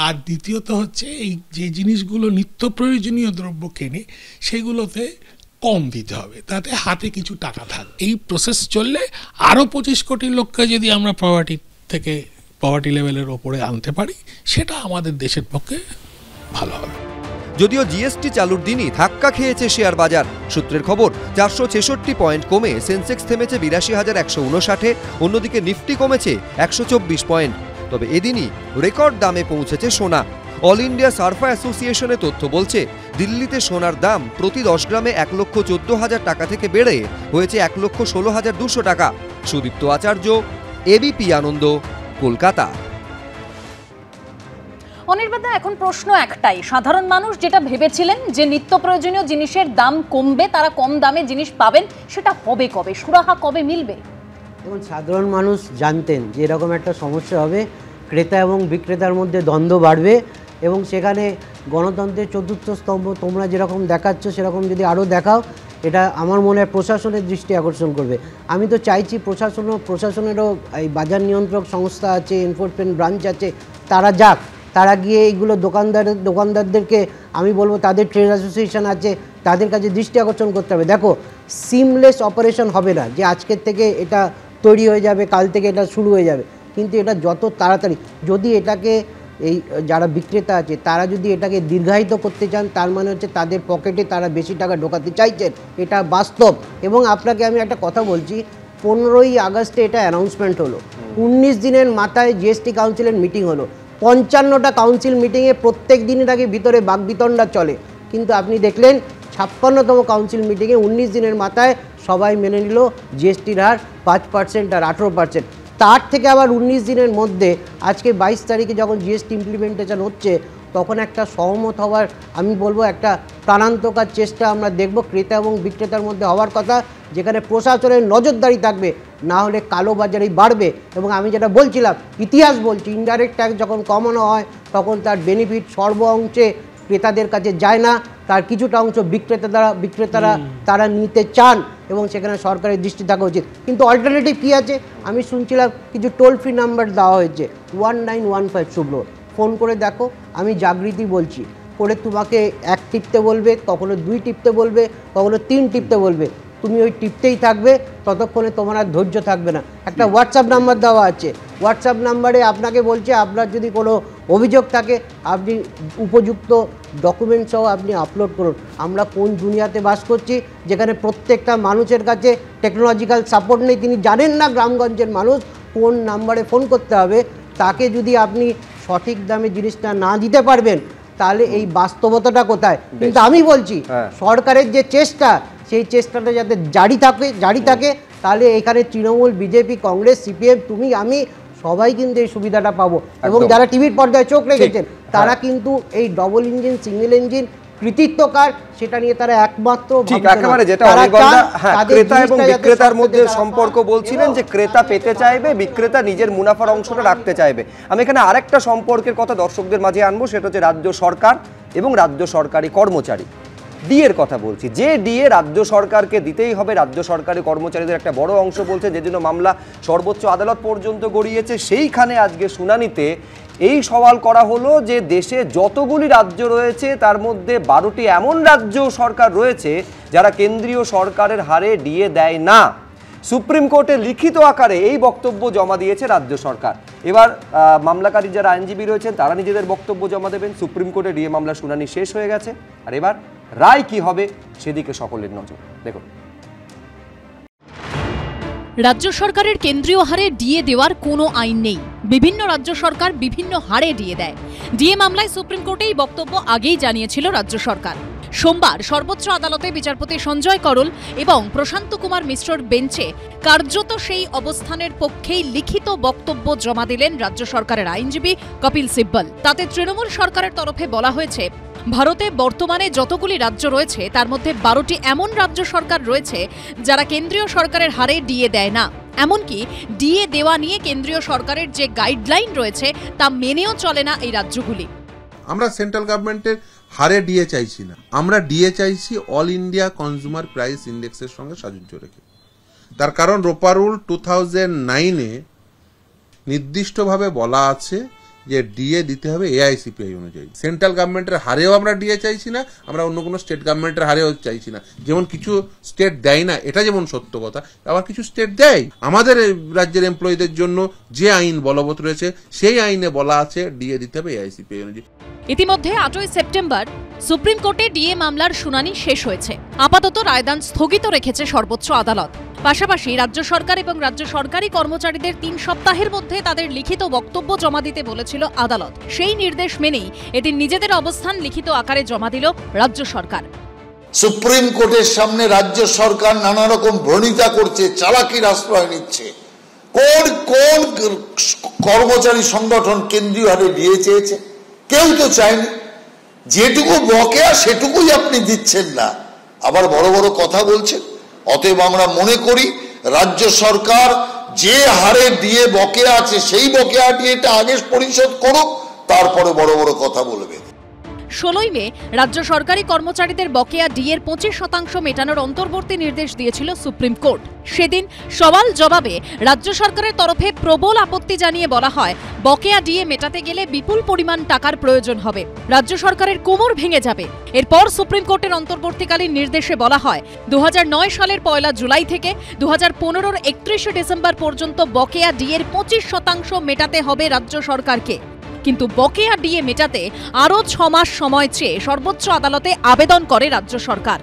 আর দ্বিতীয়ত হচ্ছে এই যে জিনিসগুলো নিত্য প্রয়োজনীয় দ্রব্য কেনে সেগুলোতে কম দিতে হবে, তাতে হাতে কিছু টাকা থাকবে। এই প্রসেস চললে আরও 25 কোটি লোককে যদি আমরা পভার্টি লেভেলের ওপরে আনতে পারি, সেটা আমাদের দেশের পক্ষে ভালো হবে। যদিও জিএসটি চালুর দিনই ধাক্কা খেয়েছে শেয়ার বাজার। সূত্রের খবর, 466 পয়েন্ট কমে সেন্সেক্স থেমেছে 82,159, অন্যদিকে নিফটি কমেছে 124 পয়েন্ট। তবে এদিনই রেকর্ড দামে পৌঁছেছে সোনা। অল ইন্ডিয়া সার্ফা অ্যাসোসিয়েশনের তথ্য বলছে, দিল্লিতে সোনার দাম প্রতি 10 গ্রামে 1,14,000 টাকা থেকে বেড়ে হয়েছে 1,16,200 টাকা। সুদীপ্ত আচার্য, এবিপি আনন্দ, কলকাতা। অনির্বাণ, এখন প্রশ্ন একটাই, সাধারণ মানুষ যেটা ভেবেছিলেন যে নিত্য প্রয়োজনীয় জিনিসের দাম কমবে, তারা কম দামে জিনিস পাবেন, সেটা হবে কবে, সুরাহা কবে মিলবে? এবং সাধারণ মানুষ জানতেন যে এরকম একটা সমস্যা হবে, ক্রেতা এবং বিক্রেতার মধ্যে দ্বন্দ্ব বাড়বে এবং সেখানে গণতন্ত্রের চতুর্থ স্তম্ভ তোমরা যেরকম দেখাচ্ছ সেরকম যদি আরও দেখাও, এটা আমার মনে হয় প্রশাসনের দৃষ্টি আকর্ষণ করবে। আমি তো চাইছি প্রশাসনেরও এই বাজার নিয়ন্ত্রক সংস্থা আছে, এনফোর্সমেন্ট ব্রাঞ্চ আছে, তারা যাক, তারা গিয়ে এইগুলো দোকানদারদেরকে আমি বলবো তাদের ট্রেড অ্যাসোসিয়েশন আছে, তাদের কাছে দৃষ্টি আকর্ষণ করতে হবে। দেখো, সিমলেস অপারেশন হবে না যে আজকের থেকে এটা তৈরি হয়ে যাবে, কাল থেকে এটা শুরু হয়ে যাবে, কিন্তু এটা যত তাড়াতাড়ি যদি এটাকে এই যারা বিক্রেতা আছে তারা যদি এটাকে দীর্ঘায়িত করতে চান, তার মানে হচ্ছে তাদের পকেটে তারা বেশি টাকা ঢোকাতে চাইছেন, এটা বাস্তব। এবং আপনাকে আমি একটা কথা বলছি, 15ই আগস্টে এটা অ্যানাউন্সমেন্ট হলো, 19 দিনের মাথায় জিএসটি কাউন্সিলের মিটিং হলো, 55টা কাউন্সিল মিটিংয়ে প্রত্যেক দিনের আগে ভিতরে বাকবিতণ্ডা চলে, কিন্তু আপনি দেখলেন 56তম কাউন্সিল মিটিংয়ে 19 দিনের মাথায় সবাই মেনে নিল জিএসটির হার 5% আর 18%। তার থেকে আবার 19 দিনের মধ্যে আজকে 22 তারিখে যখন জিএসটি ইমপ্লিমেন্টেশন হচ্ছে, তখন একটা সহমত হওয়ার আমি বলবো একটা প্রাণান্তকার চেষ্টা আমরা দেখব ক্রেতা এবং বিক্রেতার মধ্যে হওয়ার কথা, যেখানে প্রশাসনের নজরদারি থাকবে, না হলে কালোবাজারি বাড়বে। এবং আমি যেটা বলছিলাম, ইতিহাস বলছি, ইনডাইরেক্ট ট্যাক্স যখন কমানো হয় তখন তার বেনিফিট সর্ব অংশে ক্রেতাদের কাছে যায় না, তার কিছুটা অংশ বিক্রেতারা তারা নিতে চান এবং সেখানে সরকারের দৃষ্টি থাকা উচিত। কিন্তু অল্টারনেটিভ কী আছে? আমি শুনছিলাম কিছু টোল ফ্রি নাম্বার দেওয়া হয়েছে 1915। শুভ্র, ফোন করে দেখো, আমি জাগৃতি বলছি, করে তোমাকে 1 টিপতে বলবে, কখনো 2 টিপতে বলবে, কখনো 3 টিপতে বলবে, তুমি ওই টিপতেই থাকবে, ততক্ষণে তোমার আর ধৈর্য থাকবে না। একটা হোয়াটসঅ্যাপ নাম্বার দেওয়া আছে, হোয়াটসঅ্যাপ নাম্বারে আপনাকে বলছে আপনার যদি কোনো অভিযোগ থাকে আপনি উপযুক্ত ডকুমেন্ট সহ আপনি আপলোড করুন। আমরা কোন দুনিয়াতে বাস করছি যেখানে প্রত্যেকটা মানুষের কাছে টেকনোলজিক্যাল সাপোর্ট নেই, তিনি জানেন না গ্রামগঞ্জের মানুষ কোন নাম্বারে ফোন করতে হবে, তাকে যদি আপনি সঠিক দামে জিনিসটা না দিতে পারবেন তাহলে এই বাস্তবতাটা কোথায়? কিন্তু আমি বলছি সরকারের যে চেষ্টা, সেই চেষ্টাটা যাতে জারি থাকে, তাহলে এখানে তৃণমূল, বিজেপি, কংগ্রেস, সিপিএম, তুমি, আমি সবাই কিন্তু এই সুবিধাটা পাবো। এবং যারা টিভির পর্দায় চোখ রেখেছেন তারা কিন্তু এই ডবল ইঞ্জিন, সিঙ্গেল ইঞ্জিন কৃতিত্বকার, সেটা নিয়ে তারা একমাত্র একেবারে যেটা ক্রেতা এবং বিক্রেতার মধ্যে সম্পর্ক বলছিলেন যে ক্রেতা পেতে চাইবে, বিক্রেতা নিজের মুনাফার অংশটা রাখতে চাইবে। আমি এখানে আরেকটা সম্পর্কের কথা দর্শকদের মাঝে আনবো, সেটা হচ্ছে রাজ্য সরকার এবং রাজ্য সরকারি কর্মচারী। ডিএর কথা বলছি, যে ডিএ রাজ্য সরকারকে দিতেই হবে, রাজ্য সরকারি কর্মচারীদের একটা বড় অংশ বলছে, যে জন্য মামলা সর্বোচ্চ আদালত পর্যন্ত গড়িয়েছে। সেইখানে আজকে শুনানিতে এই সওয়াল করা হলো যে দেশে যতগুলি রাজ্য রয়েছে তার মধ্যে 12টি এমন রাজ্য সরকার রয়েছে যারা কেন্দ্রীয় সরকারের হারে ডিএ দেয় না। সুপ্রিম কোর্টে লিখিত আকারে এই বক্তব্য জমা দিয়েছে রাজ্য সরকার। এবার মামলাকারী যারা আইনজীবী রয়েছেন তারা নিজেদের বক্তব্য জমা দেবেন। সুপ্রিম কোর্টে ডিএ মামলা শুনানি শেষ হয়ে গেছে, আর এবার রায় কি হবে সেদিকে সকলের নজর। দেখুন, রাজ্য সরকারের কেন্দ্রীয় হারে ডিএ দেওয়ার কোনো আইন নেই। বিভিন্ন রাজ্য সরকার বিভিন্ন হারে ডিএ দেয়। ডিএ মামলায় সুপ্রিম কোর্টে এই বক্তব্য আগেই জানিয়েছিল রাজ্য সরকার। সোমবার সর্বোচ্চ আদালতে বিচারপতি সঞ্জয় করল এবং প্রশান্ত কুমার মিশ্রর বেঞ্চে কার্যত সেই অবস্থানের পক্ষেই লিখিত বক্তব্য জমা দিলেন রাজ্য সরকারের আইনজীবী কপিল সিব্বল। তাতে তৃণমূল সরকারের তরফে বলা হয়েছে, ভারতে বর্তমানে যতগুলি রাজ্য রয়েছে তার মধ্যে 12টি এমন রাজ্য সরকার রয়েছে যারা কেন্দ্রীয় সরকারের হারে ডিএ দেয় না। এমনকি ডিএ দেওয়া নিয়ে কেন্দ্রীয় সরকারের যে গাইডলাইন রয়েছে তা মেনেও চলে না এই রাজ্যগুলি। আমরা সেন্ট্রাল গভর্নমেন্টের হারে ডিএ চাইছি না, আমরা ডিএ চাইছি অল ইন্ডিয়া কনজিউমার প্রাইস ইন্ডেক্সের সঙ্গে সাযুজ্য রেখে। তার কারণ রোপা রুল 2009-এ নির্দিষ্টভাবে বলা আছে যে ডিএ দিতে হবে এআইসিপিআই অনুযায়ী। সেন্ট্রাল গভর্নমেন্টের হারেও আমরা ডিএ চাইছি না, আমরা অন্য কোনো স্টেট গভর্নমেন্টের হারেও চাইছি না। যেমন কিছু স্টেট দেয় না, এটা যেমন সত্য কথা, আবার কিছু স্টেট দেয়। আমাদের রাজ্যের এমপ্লয়ীদের জন্য যে আইন বলবৎ রয়েছে সেই আইনে বলা আছে ডিএ দিতে হবে এআইসিপিআই অনুযায়ী। ইতিমধ্যে 8ই সেপ্টেম্বর সুপ্রিম কোর্টে ডিএ মামলার শুনানি শেষ হয়েছে। আপাতত রায়দান স্থগিত রেখেছে সর্বোচ্চ আদালত। পাশাপাশি রাজ্য সরকার এবং রাজ্য সরকারি কর্মচারীদের 3 সপ্তাহের মধ্যে তাদের লিখিত বক্তব্য জমা দিতে বলেছিল আদালত। সেই নির্দেশ মেনেই এদিন নিজেদের অবস্থান লিখিত আকারে জমা দিল রাজ্য সরকার। সুপ্রিম কোর্টের সামনে রাজ্য সরকার নানা রকম ভ্রণিতা করছে, চালাকির আশ্রয় নিচ্ছে। কোন কোন কর্মচারী সংগঠন কেন্দ্রীয় হারে ডিএ চেয়েছে? কেউ তো চায়নি। যেটুকু বকেয়া সেটুকুই আপনি দিচ্ছেন না, আবার বড় বড় কথা বলছেন। অতএব আমরা মনে করি রাজ্য সরকার যে হারে ডিএ বকেয়া আছে সেই বকেয়া ডিএটা আগে পরিশোধ করুক, তারপরে বড় বড় কথা বলবে। 16ই মে রাজ্য সরকারি কর্মচারীদের বকেয়া ডিএর 25% মেটানোর অন্তর্বর্তী নির্দেশ দিয়েছিল সুপ্রিম কোর্ট। সেদিন সওয়াল জবাবে রাজ্য সরকারের তরফে প্রবল আপত্তি জানিয়ে বলা হয়, বকেয়া ডিএ মেটাতে গেলে বিপুল পরিমাণ টাকার প্রয়োজন হবে, রাজ্য সরকারের কোমর ভেঙে যাবে। এরপর সুপ্রিম কোর্টের অন্তর্বর্তীকালীন নির্দেশে বলা হয় 2009 সালের 1 জুলাই থেকে 2015-র 31 ডিসেম্বর পর্যন্ত বকেয়া ডিএর 25% মেটাতে হবে রাজ্য সরকারকে। কিন্তু বকেয়া ডিএ মেটাতে আরও 6 মাস সময় চেয়ে সর্বোচ্চ আদালতে আবেদন করে রাজ্য সরকার।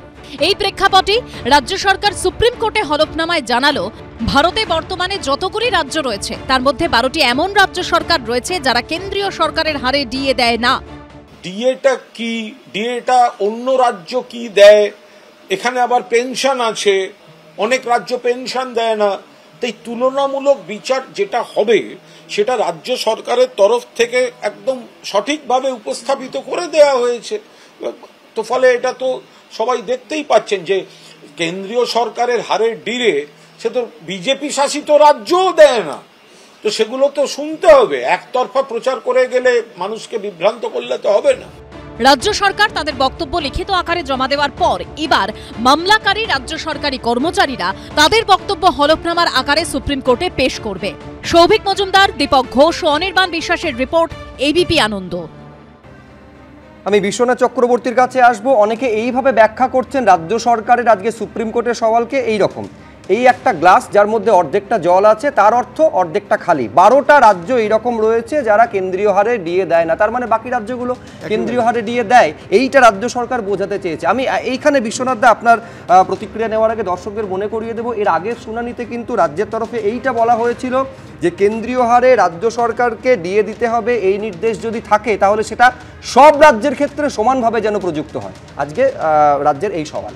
এই প্রেক্ষাপটে রাজ্য সরকার সুপ্রিম কোর্টে হলফনামায় জানালো, ভারতে বর্তমানে যতগুলি রাজ্য রয়েছে তার মধ্যে 12টি এমন রাজ্য সরকার রয়েছে যারা কেন্দ্রীয় সরকারের হারে ডিএ দেয় না। ডিএটা কি, ডিএটা অন্য রাজ্য কি দেয়, এখানে আবার পেনশন আছে, অনেক রাজ্য পেনশন দেয় না। তাই তুলনামূলক বিচার যেটা হবে সেটা রাজ্য সরকারের তরফ থেকে একদম সঠিকভাবে উপস্থাপিত করে দেয়া হয়েছে। তো ফলে এটা তো সবাই দেখতেই পাচ্ছেন যে কেন্দ্রীয় সরকারের হারের ডিএ সে তো বিজেপি শাসিত রাজ্যও দেয় না। তো সেগুলো তো শুনতে হবে, একতরফা প্রচার করে গেলে মানুষকে বিভ্রান্ত করলে তো হবে না। রাজ্য সরকার তাদের বক্তব্য লিখিত আকারে জমা দেওয়ার পর এবার মামলাকারী রাজ্য সরকারি কর্মচারীরা তাদের বক্তব্য হলফনামার আকারে সুপ্রিম কোর্টে পেশ করবে। সৌভিক মজুমদার, দীপক ঘোষ ও অনির্বাণ বিশ্বাসের রিপোর্ট, এবিপি আনন্দ। আমি বিশ্বনাথ চক্রবর্তীর কাছে আসব। অনেকে এইভাবে ব্যাখ্যা করছেন রাজ্য সরকারের আজকে সুপ্রিম কোর্টের সওয়ালকে এই রকম, এই একটা গ্লাস যার মধ্যে অর্ধেকটা জল আছে তার অর্থ অর্ধেকটা খালি। 12টা রাজ্য এইরকম রয়েছে যারা কেন্দ্রীয় হারে ডিএ দেয় না, তার মানে বাকি রাজ্যগুলো কেন্দ্রীয় হারে ডিএ দেয়, এইটা রাজ্য সরকার বোঝাতে চেয়েছে। আমি এইখানে বিশ্বনাথ দা আপনার প্রতিক্রিয়া নেওয়ার আগে দর্শকদের মনে করিয়ে দেবো, এর আগের শুনানিতে কিন্তু রাজ্যের তরফে এইটা বলা হয়েছিল যে কেন্দ্রীয় হারে রাজ্য সরকারকে ডিএ দিতে হবে, এই নির্দেশ যদি থাকে তাহলে সেটা সব রাজ্যের ক্ষেত্রে সমানভাবে যেন প্রযুক্ত হয়। আজকে রাজ্যের এই সওয়াল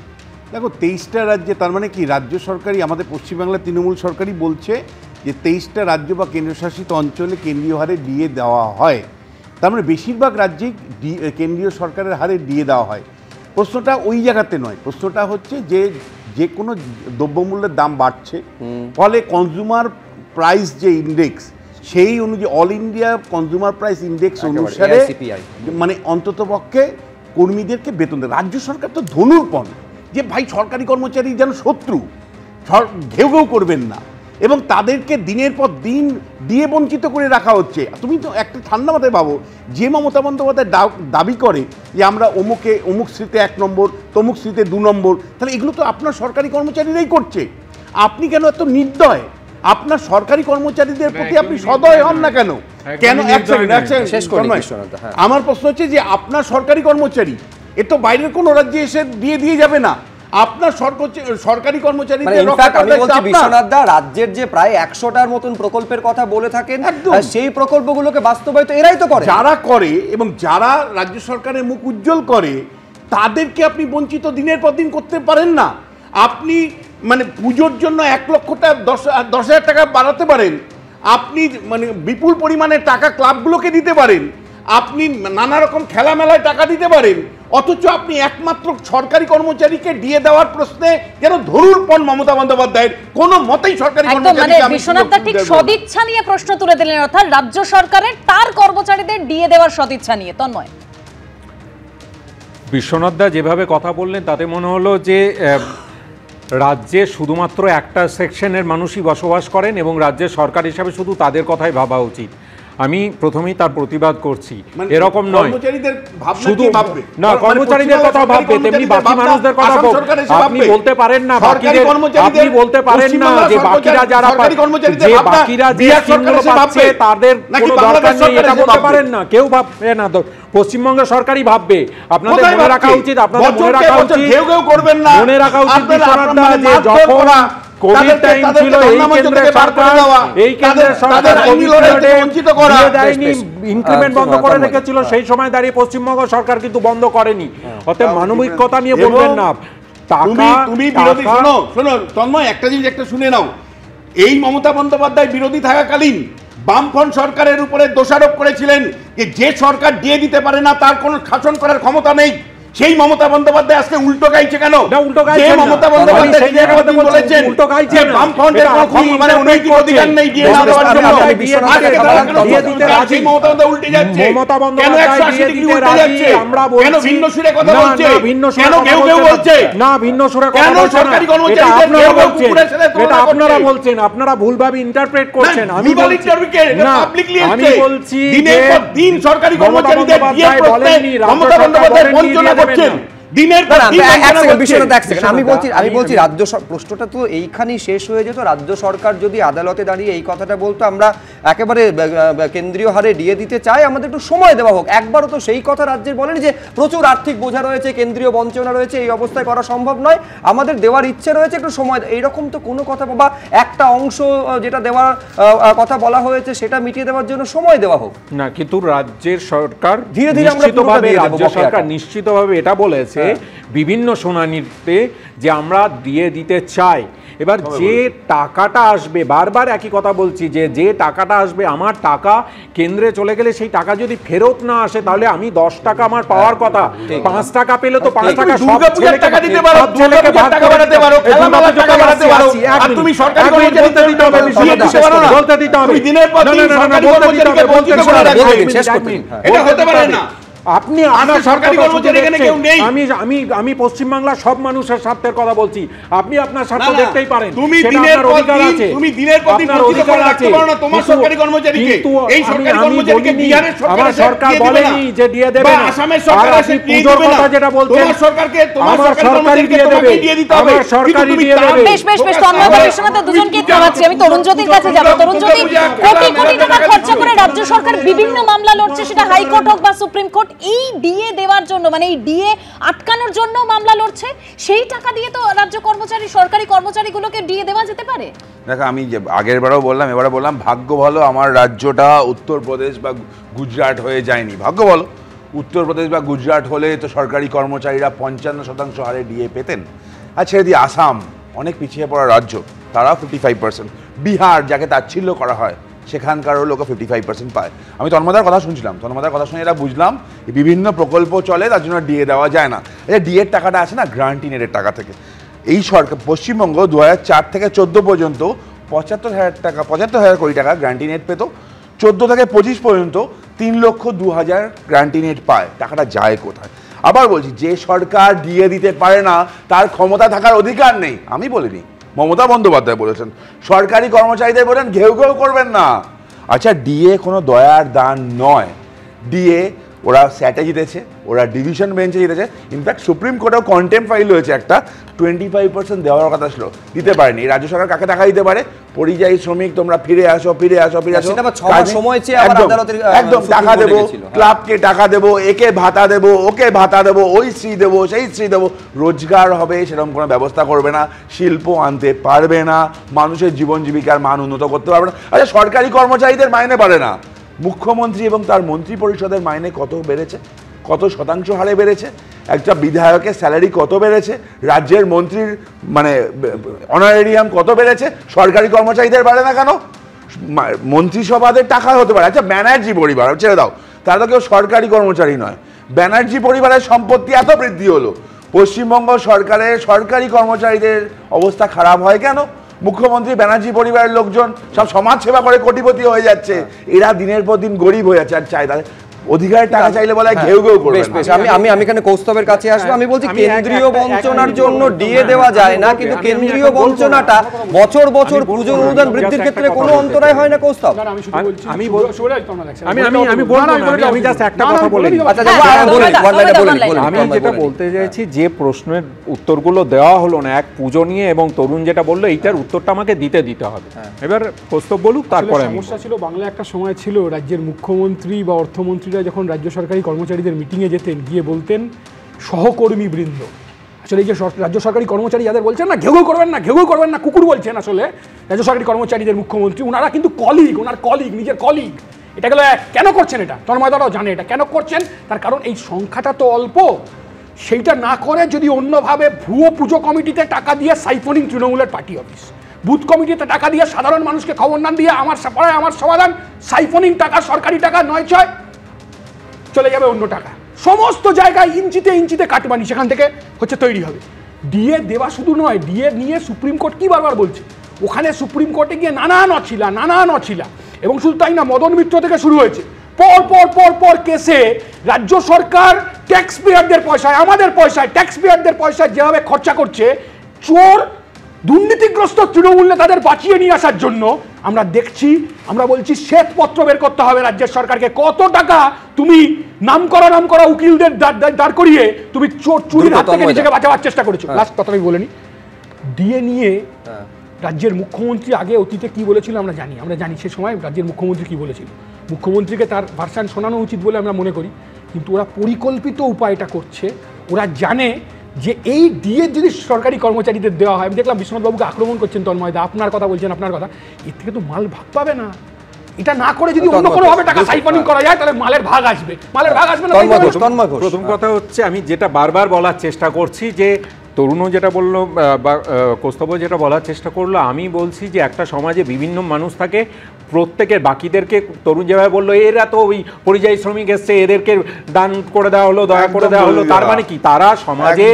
দেখো, 23টা রাজ্যে, তার মানে কি রাজ্য সরকারই, আমাদের পশ্চিমবাংলার তৃণমূল সরকারই বলছে যে 23টা রাজ্য বা কেন্দ্রশাসিত অঞ্চলে কেন্দ্রীয় হারে ডিএ দেওয়া হয়। তার মানে বেশিরভাগ রাজ্যেই কেন্দ্রীয় সরকারের হারে ডিএ দেওয়া হয়। প্রশ্নটা ওই জায়গাতে নয়, প্রশ্নটা হচ্ছে যে কোনো দ্রব্যমূল্যের দাম বাড়ছে, ফলে কনজিউমার প্রাইস যে ইন্ডেক্স সেই অনুযায়ী all India consumer price index অনুসারে মানে অন্ততপক্ষে কর্মীদেরকে বেতন দেয়। রাজ্য সরকার তো ধনুর্পণ যে ভাই সরকারি কর্মচারী যেন শত্রু, ঘেউ ঘেউ করবেন না, এবং তাদেরকে দিনের পর দিন দিয়ে বঞ্চিত করে রাখা হচ্ছে। তুমি তো একটা ঠান্ডা মাথায় ভাবো, যে মমতা বন্দ্যোপাধ্যায় দাবি করে যে আমরা অমুক শ্রীতে 1 নম্বর, তমুক শ্রীতে 2 নম্বর, তাহলে এগুলো তো আপনার সরকারি কর্মচারীরাই করছে। আপনি কেন এত নির্দয়? আপনার সরকারি কর্মচারীদের প্রতি আপনি সদয় হন না কেন? কেন? আমার প্রশ্ন হচ্ছে যে আপনার সরকারি কর্মচারী, এ তো বাইরের কোনো রাজ্যে এসে দিয়ে যাবে না। আপনার সরকারি কর্মচারীদের বিশ্বনাথ দা রাজ্যের যে প্রায় 100টার মতন প্রকল্পের কথা বলে থাকেন, সেই প্রকল্পগুলোকে বাস্তবায়িত এরাই তো করে, যারা করে, এবং যারা রাজ্য সরকারের মুখ উজ্জ্বল করে তাদেরকে আপনি বঞ্চিত দিনের পর দিন করতে পারেন না। আপনি মানে পুজোর জন্য 1 লক্ষ টাকা 10,000 টাকা বাড়াতে পারেন, আপনি মানে বিপুল পরিমাণে টাকা ক্লাবগুলোকে দিতে পারেন, আপনি নানা রকম খেলামেলায় টাকা দিতে পারেন, অথচ আপনি একমাত্র সরকারি কর্মচারীকে দিয়ে দেওয়ার প্রশ্নে যেন ধরুরপণ মমতা বন্দ্যোপাধ্যায়ের কোনো মতেই সরকারি বিশ্বনাথদা ঠিক সদিচ্ছা নিয়ে প্রশ্ন তুলে দিলেন, অর্থাৎ রাজ্য সরকারের তার কর্মচারীদের দিয়ে দেওয়ার সদিচ্ছা নিয়ে। তন্ময়, বিশ্বনাথদা যেভাবে কথা বললেন তাতে মনে হলো যে রাজ্যে শুধুমাত্র একটা সেকশনের মানুষই বসবাস করেন এবং রাজ্যের সরকার হিসাবে শুধু তাদের কথাই ভাবা উচিত। আমি প্রথমেই তার প্রতিবাদ করছি, এরকম নয়। শুধু না কর্মচারীদের কথা ভাববে, তেমনি বাকি মানুষদের কথা আপনি বলতে পারেন না, আপনি বলতে পারেন না যে বাকিরা যারা বাকিরা যে স্কিমগুলো পাচ্ছে তাদের কোনো দরকার নেই, এটা বলতে পারেন না, কেউ ভাববে না। পশ্চিমবঙ্গের সরকারই ভাববে। আপনাদের মনে রাখা উচিত, আপনাদের মনে রাখা উচিত, মনে রাখা উচিত বিশ্বনাথদা যে যখন কোভিড টাইম ছিল এই কেন্দ্রের সরকার ইনক্রিমেন্ট বন্ধ করে রেখেছিল, সেই সময় দাঁড়িয়ে পশ্চিমবঙ্গ সরকার কিন্তু বন্ধ করেনি। অতএব মানবিকতা নিয়ে বলবেন না। তুমি বিরোধী, শোনো তন্ময়, একটা জিনিস একটা শুনে নাও, এই মমতা বন্দ্যোপাধ্যায় বিরোধী থাকাকালীন বামফ্রন্ট সরকারের উপরে দোষারোপ করেছিলেন যে সরকার দিয়ে দিতে পারে না তার কোনো শাসন করার ক্ষমতা নেই। সেই মমতা বন্দ্যোপাধ্যায় আজকে উল্টো গাইছে কেন? উল্টো গাইছে যে মমতা বন্দ্যোপাধ্যায় সেই জায়গায় বলেছেন উল্টো গাইছে যে বামফ্রন্টের কোনো মানে অনৈতিক অধিকার নেই দিয়ে না দেওয়ার জন্য, আজকে তারা কেন সেই মমতা বন্দ্যোপাধ্যায় উল্টে যাচ্ছে? মমতা কেন বন্দ্যোপাধ্যায় 180 ডিগ্রি উল্টে যাচ্ছে? কেন ভিন্ন সুরে কথা বলছে? কেন কেউ কেউ বলছে না ভিন্ন সুরে কথা কেন বলছে? সরকারি কর্মচারীদের কেউ কেউ কুকুরের সাথে এটা আপনারা বলছেন, আপনারা ভুলভাবে ইন্টারপ্রেট করছেন। আমি বলছি না, আমি বলছি দিনের পর দিন সরকারি কর্মচারীদের দিয়ে প্রত্যেক মমতা বন্দ্যোপাধ্যায় বঞ্চনা করছেন। আমি বলছি রাজ্য প্রশ্নটা তো এইখানেই শেষ হয়ে যেত। রাজ্য সরকার যদি আদালতে দাঁড়িয়ে এই কথাটা বলতো আমরা একেবারে কেন্দ্রীয় হারে দিয়ে দিতে চাই, আমাদের একটু সময় দেওয়া হোক, একবারও তো সেই কথা রাজ্যের বলেনি যে প্রচুর আর্থিক বোঝা রয়েছে, কেন্দ্রীয় বঞ্চনা রয়েছে, এই অবস্থায় করা সম্ভব নয়, আমাদের দেওয়ার ইচ্ছে রয়েছে, একটু সময়। এইরকম তো কোনো কথা বা একটা অংশ যেটা দেওয়ার কথা বলা হয়েছে সেটা মিটিয়ে দেওয়ার জন্য সময় দেওয়া হোক না। কিন্তু রাজ্যের সরকার ধীরে ধীরে রাজ্য সরকার নিশ্চিতভাবে এটা বলেছে বিভিন্ন শুনানিতে যে আমরা দিয়ে দিতে চাই। এবার যে টাকাটা আসবে, বারবার একই কথা বলছি যে টাকাটা আসবে, আমার টাকা কেন্দ্রে চলে গেলে সেই টাকা যদি ফেরত না আসে তাহলে আমি 10 টাকা আমার পাওয়ার কথা, 5 টাকা পেলে তো 5 টাকা সব টাকা দিতে পারো, টাকা বাড়াতে পারো, টাকা বাড়াতে পারো, আর তুমি সরকারি বলতে দিতে হবে, বলতে দিতে হবে, দিনের পর দিন সরকারি কর্মচারীকে বঞ্চিত করে রাখবে, এটা হতে পারে না। আপনি আপনার সরকারি কর্মচারী এখানে কেউ নেই। আমি পশ্চিমবাংলার সব মানুষের স্বার্থের কথা বলছি, আপনি আপনার স্বার্থ দেখতেই পারেন। তুমি দিনের পর দিন বঞ্চিত করে রাখতে পারো না তোমার সরকারি কর্মচারীকে। এই সরকারি কর্মচারীকে বিহারের সরকার বলেনি যে দিয়ে দেবে না, আসামের সরকার এসে পুজোর কথা যেটা বলছেন তোমার সরকারকে, তোমার সরকারি দিয়ে দেবে, দিয়ে দিতে হবে, সরকারি দিয়ে দেবে। বেশ তন্ময় কমিশনাতে দুজনকে থামাচ্ছি। আমি তরুণ জ্যোতির কাছে যাব। তরুণ জ্যোতি, কোটি কোটি টাকা খরচ করে রাজ্য সরকার বিভিন্ন মামলা লড়ছে, সেটা হাইকোর্ট হোক বা সুপ্রিম কোর্ট, এই ডিএ দেওয়ার জন্য, মানে এই ডিএ আটকানোর জন্য মামলা লড়ছে। সেই টাকা দিয়ে তো রাজ্য কর্মচারী, সরকারি কর্মচারীগুলোকে ডিএ দেওয়া যেতে পারে। দেখো, আমি যে আগের বারও বললাম, এবারে বললাম, ভাগ্য ভালো আমার রাজ্যটা উত্তরপ্রদেশ বা গুজরাট হয়ে যায়নি। ভাগ্য ভালো, উত্তরপ্রদেশ বা গুজরাট হলে তো সরকারি কর্মচারীরা 55% হারে ডিএ পেতেন। আর ছেড়ে দিয়ে আসাম, অনেক পিছিয়ে পড়া রাজ্য, তারা 55%। বিহার, যাকে তাচ্ছিল্য করা হয়, সেখানকারও লোক 55% পায়। আমি তন্ময়দার কথা শুনছিলাম, তন্ময়দার কথা শুনে এটা বুঝলাম বিভিন্ন প্রকল্প চলে, তার জন্য ডিএ দেওয়া যায় না। এই ডিএর টাকাটা আছে না গ্রান্টিনেটের টাকা থেকে। এই সরকার পশ্চিমবঙ্গ 2004 থেকে 14 পর্যন্ত 75,000 কোটি টাকা গ্রান্টিনেট পেত। 14 থেকে 25 পর্যন্ত 3,02,000 গ্রান্টিনেট পায়। টাকাটা যায় কোথায়? আবার বলছি, যে সরকার ডিএ দিতে পারে না তার ক্ষমতা থাকার অধিকার নেই। আমি বলিনি, মমতা বন্দ্যোপাধ্যায় বলেছেন। সরকারি কর্মচারীদের বলেন ঘেউ ঘেউ করবেন না। আচ্ছা, ডিএ কোনো দয়ার দান নয়। ডিএ ওরা স্যাটে জিতেছে, ওরা ডিভিশন বেঞ্চে জিতেছে। ইনফ্যাক্ট সুপ্রিম কোর্টেও কন্টেম্প ফাইল হয়েছে একটা, 25% দেওয়ার কথা ছিল, দিতে পারেনি। রাজ্য সরকার কাকে টাকা দিতে পারে? পরিযায়ী শ্রমিক, তোমরা ফিরে আসো, একদম টাকা দেবো, ক্লাবকে টাকা দেবো, একে ভাতা দেবো, ওকে ভাতা দেবো, ওই শ্রী দেবো, সেই শ্রী দেবো। রোজগার হবে সেরকম কোনো ব্যবস্থা করবে না, শিল্প আনতে পারবে না, মানুষের জীবন জীবিকার মান উন্নত করতে পারবে না। আচ্ছা, সরকারি কর্মচারীদের মাইনে বাড়ে না, মুখ্যমন্ত্রী এবং তার মন্ত্রী পরিষদের মাইনে কত বেড়েছে, কত শতাংশ হারে বেড়েছে? একটা বিধায়কের স্যালারি কত বেড়েছে? রাজ্যের মন্ত্রীর মানে অনারেরিয়াম কত বেড়েছে? সরকারি কর্মচারীদের বাড়ে না কেন? মন্ত্রিসভাদের টাকা হতে পারে। আচ্ছা, ব্যানার্জি পরিবার ছেড়ে দাও, তারা তো কেউ সরকারি কর্মচারী নয়। ব্যানার্জি পরিবারের সম্পত্তি এত বৃদ্ধি হলো, পশ্চিমবঙ্গ সরকারের সরকারি কর্মচারীদের অবস্থা খারাপ হয় কেন? মুখ্যমন্ত্রী ব্যানার্জি পরিবারের লোকজন সব সমাজ সেবা করে কোটিপতি হয়ে যাচ্ছে, এরা দিনের পর দিন গরিব হয়ে যাচ্ছে। আর চাই তাদের অধিকারের টাকা চাইলে বলে ঘেউ ঘেউ করবে। আমি এখানে কৌস্তবের কাছে আসবো। আমি বলছি কেন্দ্রীয় বঞ্চনার জন্য ডিএ দেওয়া যায় না, কিন্তু কেন্দ্রীয় বঞ্চনাটা বছর বছর পুজোর অনুদান বৃদ্ধির ক্ষেত্রে কোনো অন্তরায় হয় না। কৌস্তব, আমি জাস্ট একটা কথা বলে নিই। আমি যেটা বলতে চাইছি, যে প্রশ্নের উত্তরগুলো দেওয়া হলো না, এক পুজো নিয়ে এবং তরুণ যেটা বললো, এইটার উত্তরটা আমাকে দিতে হবে। এবার কৌস্তব বলুক, তারপরে সমস্যা ছিল। বাংলা একটা সময় ছিল, রাজ্যের মুখ্যমন্ত্রী বা অর্থমন্ত্রী যখন রাজ্য সরকারি কর্মচারীদের মিটিংয়ে যেতেন, গিয়ে বলতেন সহকর্মী বৃন্দ। আসলে এই যে রাজ্য সরকারি কর্মচারী যাদের বলছেন না ঘেউ করবেন না, ঘেউ করবেন না, কুকুর বলছেন আসলে রাজ্য সরকারি কর্মচারীদের মুখ্যমন্ত্রী, ওনারা কিন্তু কলিগ, ওনার কলিগ, নিজের কলিগ। এটা গেলে কেন করছেন? এটা তন্ময়দারাও জানে এটা কেন করছেন। তার কারণ এই সংখ্যাটা তো অল্প, সেইটা না করে যদি অন্যভাবে ভুয়ো পুজো কমিটিতে টাকা দিয়ে সাইফোনিং তৃণমূলের পার্টি অফিস, বুথ কমিটিতে টাকা দিয়ে সাধারণ মানুষকে খবর না দিয়ে আমার পাড়ায় আমার সমাধান, সাইফোনিং টাকা, সরকারি টাকা 9-6 চলে যাবে অন্য টাকা। সমস্ত জায়গায় ইঞ্চিতে ইঞ্চিতে কাটমানি সেখান থেকে হচ্ছে তৈরি হবে। ডিএ দেওয়া শুধু নয়, ডিএ নিয়ে সুপ্রিম কোর্ট কি বারবার বলছে, ওখানে সুপ্রিম কোর্টে গিয়ে নানা নছিলা এবং শুধু তাই না, মদন মিত্র থেকে শুরু হয়েছে পর কেসে রাজ্য সরকার ট্যাক্স পেয়ারদের পয়সায়, আমাদের পয়সায়, ট্যাক্স পেয়ারদের পয়সায় যেভাবে খরচা করছে, চোর দুর্নীতিগ্রস্ত তৃণমূল নেতাদের বাঁচিয়ে নিয়ে আসার জন্য আমরা দেখছি। আমরা বলছি শ্বেতপত্র বের করতে হবে রাজ্যের সরকারকে, কত টাকা তুমি নাম করা উকিলদের দাঁড় করিয়ে তুমি চুরির হাত থেকে নিজেকে বাঁচাবার চেষ্টা করেছো। লাস্ট কথা আমি বলে নি, ডিএ নিয়ে রাজ্যের মুখ্যমন্ত্রী আগে অতীতে কি বলেছিল আমরা জানি সে সময় রাজ্যের মুখ্যমন্ত্রী কি বলেছিল। মুখ্যমন্ত্রীকে তার ভার্সন শোনানো উচিত বলে আমরা মনে করি, কিন্তু ওরা পরিকল্পিত উপায়টা করছে। ওরা জানে যে এই ডিএ যদি সরকারি কর্মচারীদের দেওয়া হয়, আমি দেখলাম বিশ্বনাথবাবুকে আক্রমণ করছেন তন্ময়দা, আপনার কথা বলছেন, আপনার কথা, এর থেকে তো মাল ভাগ পাবে না। এটা না করে যদি অন্য কোনো ভাবে টাকা সাইফনিং করা যায় তাহলে মালের ভাগ আসবে না। প্রথম কথা হচ্ছে, আমি যেটা বারবার বলার চেষ্টা করছি যে তরুণও যেটা বললো বা কৌস্তভও যেটা বলার চেষ্টা করলো, আমি বলছি যে একটা সমাজে বিভিন্ন মানুষ থাকে, প্রত্যেকের বাকিদেরকে তরুণ যেভাবে বললো এরা তো ওই পরিযায়ী শ্রমিক এসছে এদেরকে দান করে দেওয়া হলো, দয়া করে দেওয়া হলো, তার মানে কি তারা সমাজের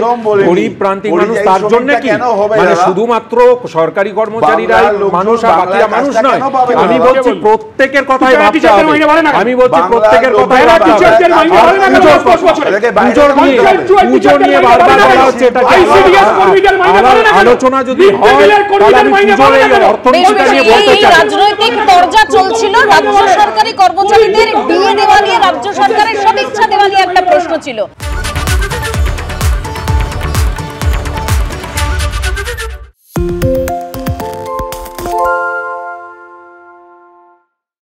গরিব প্রান্তিক মানুষ, তার জন্য কি মানে শুধুমাত্র সরকারি কর্মচারীরাই মানুষ আর বাকিরা মানুষ নয়। আমি বলছি প্রত্যেকের কথাই ভাবতে হবে, আমি বলছি প্রত্যেকের কথাই ভাবতে হবে। পুজো নিয়ে বারবার বলা হচ্ছে, এটা আলোচনা যদি হয় তাহলে আমি পুজোর এই অর্থনীতিটা নিয়ে বলতে চাই।